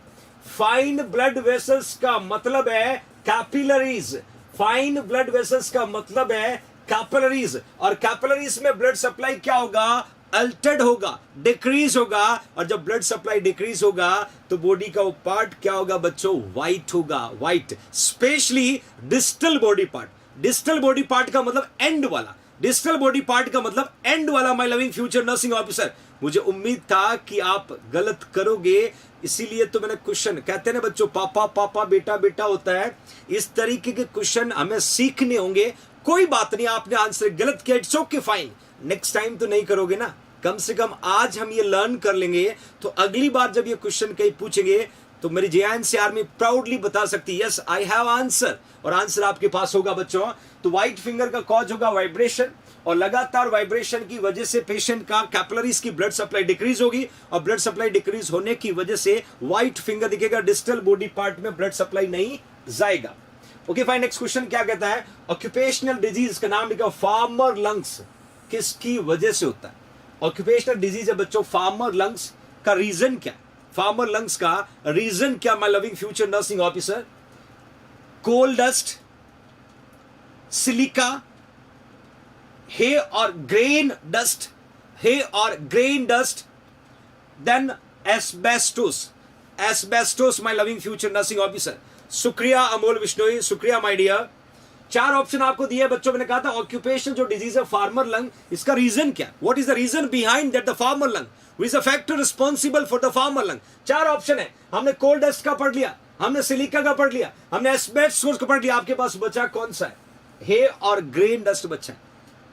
फाइन ब्लड वेसल्स का मतलब है कैपिलरीज, फाइन ब्लड वेसल्स का मतलब है कैपिलरीज, और कैपिलरीज में ब्लड सप्लाई क्या होगा? अल्टर्ड होगा, डिक्रीज होगा। और जब ब्लड सप्लाई डिक्रीज होगा तो बॉडी का वो पार्ट क्या होगा बच्चों? व्हाइट होगा, white. Specially distal body part, distal body part का मतलब एंड वाला, डिस्टल बॉडी पार्ट का मतलब एंड वाला। My loving future nursing officer, मुझे उम्मीद था कि आप गलत करोगे, इसीलिए तो मैंने क्वेश्चन, कहते हैं ना बच्चों पापा पापा बेटा बेटा होता है, इस तरीके के क्वेश्चन हमें सीखने होंगे। कोई बात नहीं, आपने आंसर गलत किया, it's okay fine, next time तो नहीं करोगे ना। कम से कम आज हम ये लर्न कर लेंगे तो अगली बार जब ये क्वेश्चन कहीं पूछेंगे तो मेरी JNC आर्मी प्राउडली बता सकती है यस आई हैव आंसर, और आंसर आपके पास होगा बच्चों। तो व्हाइट फिंगर का कॉज होगा वाइब्रेशन, और लगातार वाइब्रेशन की वजह से पेशेंट का कैपिलरीज की ब्लड सप्लाई डिक्रीज होगी, और ब्लड सप्लाई डिक्रीज होने की वजह से व्हाइट फिंगर दिखेगा, डिस्टल बॉडी पार्ट में ब्लड सप्लाई नहीं जाएगा। ओके फाइन, नेक्स्ट क्वेश्चन क्या कहता है? ऑक्यूपेशनल डिजीज का नाम लिखा फार्मर लंग्स, किसकी वजह से होता है? ऑक्यूपेशनल डिजीज है बच्चों फार्मर लंग्स का रीजन क्या? फार्मर लंग्स का रीजन क्या my loving future nursing officer? Coal dust, silica, hay और ग्रेन डस्ट, हे और grain dust, then asbestos, asbestos my loving future nursing officer. शुक्रिया अमोल विश्नोई, शुक्रिया माय डियर। 4 ऑप्शन आपको दिए बच्चों, मैंने कहा था ऑक्यूपेशन जो डिजीज है फार्मर लंग, इसका रीजन क्या? What is the reason behind that the farmer lung? Who is the factor responsible for the farmer lung? 4 option है, हमने कोल डस्ट का पढ़ लिया, हमने सिलिका का पढ़ लिया, हमने एस्बेस्टोस का पढ़ लिया। आपके पास बचा कौन सा है? हे और ग्रेन डस्ट बचा है।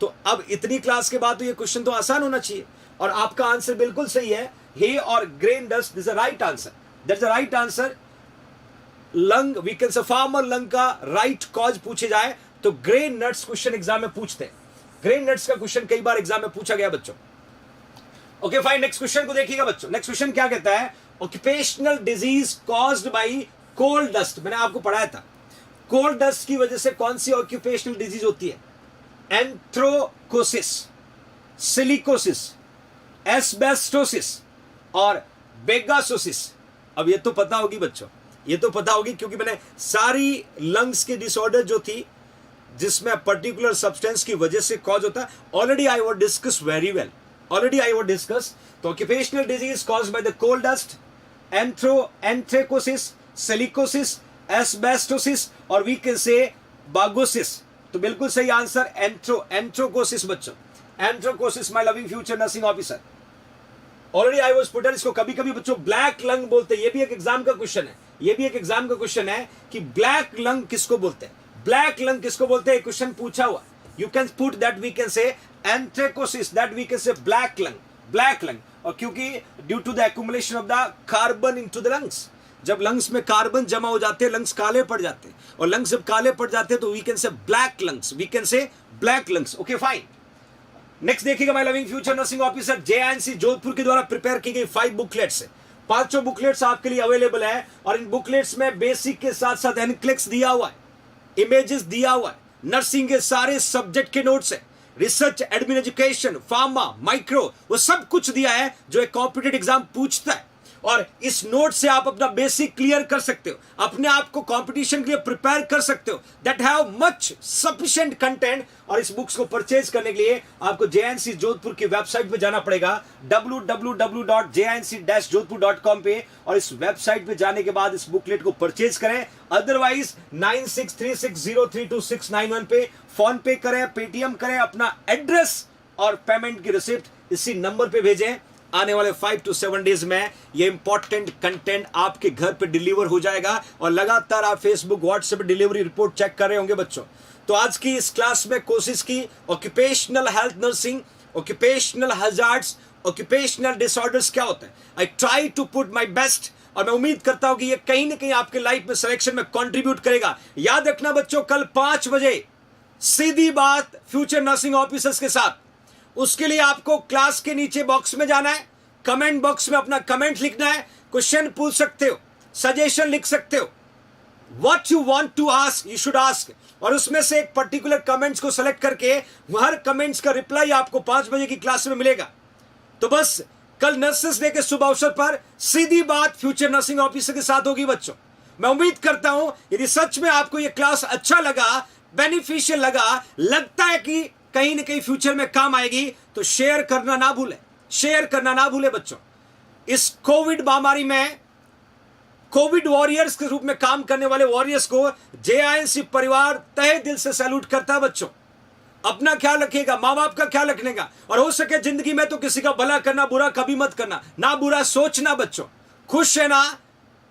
तो अब इतनी क्लास के बाद तो ये क्वेश्चन तो आसान होना चाहिए, और आपका आंसर बिल्कुल सही है, हे और grain dust is the right answer, that's the right answer. Lung we can say farmer lung का राइट कॉज पूछे जाए तो ग्रेन नट्स क्वेश्चन एग्जाम में पूछते हैं, ग्रेन नट्स का क्वेश्चन कई बार एग्जाम में पूछा गया बच्चों। ओके फाइन, नेक्स्ट क्वेश्चन को देखिएगा बच्चों। नेक्स्ट क्वेश्चन क्या कहता है, occupational disease caused by coal dust. मैंने आपको पढ़ाया था कोल डस्ट की वजह से कौन सी ऑक्यूपेशनल डिजीज होती है, एंथ्रोकोसिस, सिलिकोसिस, एस्बेस्टोसिस और बेगासोसिस। अब ये तो पता होगी बच्चों, ये तो पता होगी क्योंकि मैंने सारी लंग्स की डिसऑर्डर जो थी जिसमें पर्टिकुलर सब्सटेंस की वजह से कॉज होता है, already I would discuss very well, already I would discuss. तो occupational disease caused by the coal dust, anthracosis, silicosis, asbestosis और वी कैन से बागोसिस। तो बिल्कुल सही आंसर एंथ्रोकोसिस बच्चों, anthracosis my loving future nursing officer. Already I was put, इसको कभी कभी बच्चों ब्लैक लंग बोलते हैं। ये भी एक एग्जाम का क्वेश्चन है, ये भी एक एग्जाम का क्वेश्चन है कि ब्लैक लंग किसको बोलते हैं, ब्लैक लंग किसको बोलते हैं, क्वेश्चन पूछा हुआ। You can put that we can say anthracosis, that we can say black lung, black lung. और क्योंकि due to the accumulation of the carbon into the lungs, जब लंग्स में कार्बन जमा हो जाते हैं लंग्स काले पड़ जाते हैं, और लंग्स जब काले पड़ जाते हैं तो we can say black lungs, we can say black lungs. Okay fine, next देखिएगा my loving future nursing officer, JNC Jodhpur के द्वारा प्रिपेयर की गई 5 बुकलेट्स है। 5 बुकलेट्स आपके लिए अवेलेबल है और इन बुकलेट्स में बेसिक के साथ साथ एनक्लेक्स दिया हुआ है, इमेजेस दिया हुआ है, नर्सिंग के सारे सब्जेक्ट के नोट्स है, research, admin education, pharma, micro, वो सब कुछ दिया है जो एक कॉम्पिटेटिव एग्जाम पूछता है। और इस नोट से आप अपना बेसिक क्लियर कर सकते हो, अपने आप को कंपटीशन के लिए प्रिपेयर कर सकते हो, that have much sufficient content. और इस बुक्स को परचेज करने के लिए आपको जेएनसी जोधपुर की वेबसाइट पे जाना पड़ेगा, www.jinc-jodhpur.com पे, और इस वेबसाइट पे जाने के बाद इस बुकलेट को परचेज करें। अदरवाइज 9636032691 पे फोन पे करें, पेटीएम करें, अपना एड्रेस और पेमेंट की रिसिप्ट इसी नंबर पे भेजें। आने वाले 5 to 7 डेज में ये इंपॉर्टेंट कंटेंट आपके घर पे डिलीवर हो जाएगा और लगातार आप Facebook, WhatsApp delivery report check कर रहे होंगे बच्चों। तो आज की इस क्लास में कोशिश की occupational health nursing, occupational hazards, occupational disorders क्या होता है। I try to put my best और मैं उम्मीद करता हूं कि ये कहीं ना कहीं आपके लाइफ में सिलेक्शन में कंट्रीब्यूट करेगा। याद रखना बच्चों, कल 5 बजे सीधी बात फ्यूचर नर्सिंग ऑफिसर्स के साथ। उसके लिए आपको क्लास के नीचे बॉक्स में जाना है, कमेंट बॉक्स में अपना कमेंट लिखना है, क्वेश्चन पूछ सकते हो, सजेशन लिख सकते हो, what you want to ask you should ask, और उसमें से एक पर्टिकुलर कमेंट्स को सेलेक्ट करके हर कमेंट्स का रिप्लाई आपको 5 बजे की क्लास में मिलेगा। तो बस कल नर्सेस डे के शुभ अवसर पर सीधी बात फ्यूचर नर्सिंग ऑफिसर के साथ होगी बच्चों। मैं उम्मीद करता हूं यदि सच में आपको यह क्लास अच्छा लगा, बेनिफिशियल लगा, लगता है कि कहीं ना कहीं फ्यूचर में काम आएगी, तो शेयर करना ना भूलें, शेयर करना ना भूलें बच्चों। इस कोविड महामारी में कोविड वॉरियर्स के रूप में काम करने वाले वॉरियर्स को जेआईएनसी परिवार तहे दिल से सैल्यूट करता है बच्चों। अपना ख्याल रखिएगा, माँ बाप का ख्याल रखने का, और हो सके जिंदगी में तो किसी का भला करना, बुरा कभी मत करना, ना बुरा सोचना बच्चों। खुश रहना,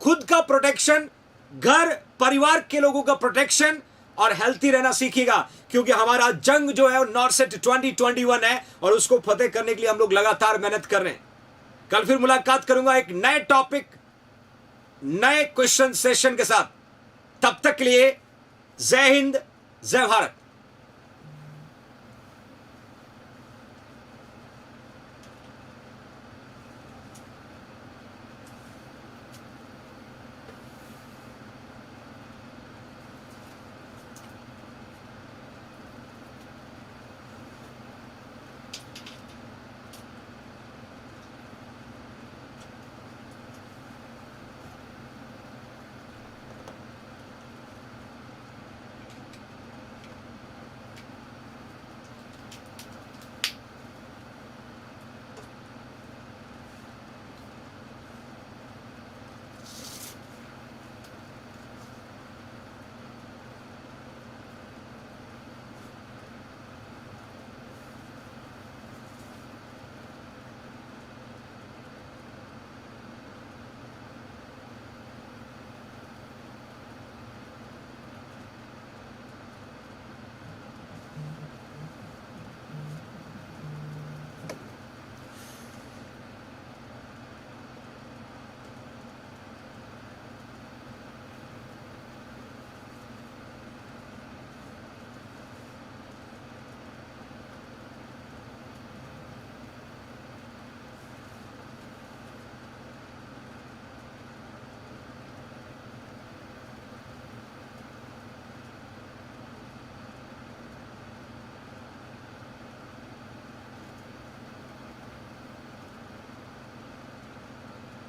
खुद का प्रोटेक्शन, घर परिवार के लोगों का प्रोटेक्शन और हेल्थी रहना सीखिएगा, क्योंकि हमारा जंग जो है नॉर्सेट 2021 है और उसको फतेह करने के लिए हम लोग लगातार मेहनत कर रहे हैं। कल फिर मुलाकात करूंगा एक नए टॉपिक, नए क्वेश्चन सेशन के साथ। तब तक के लिए जय हिंद, जय भारत।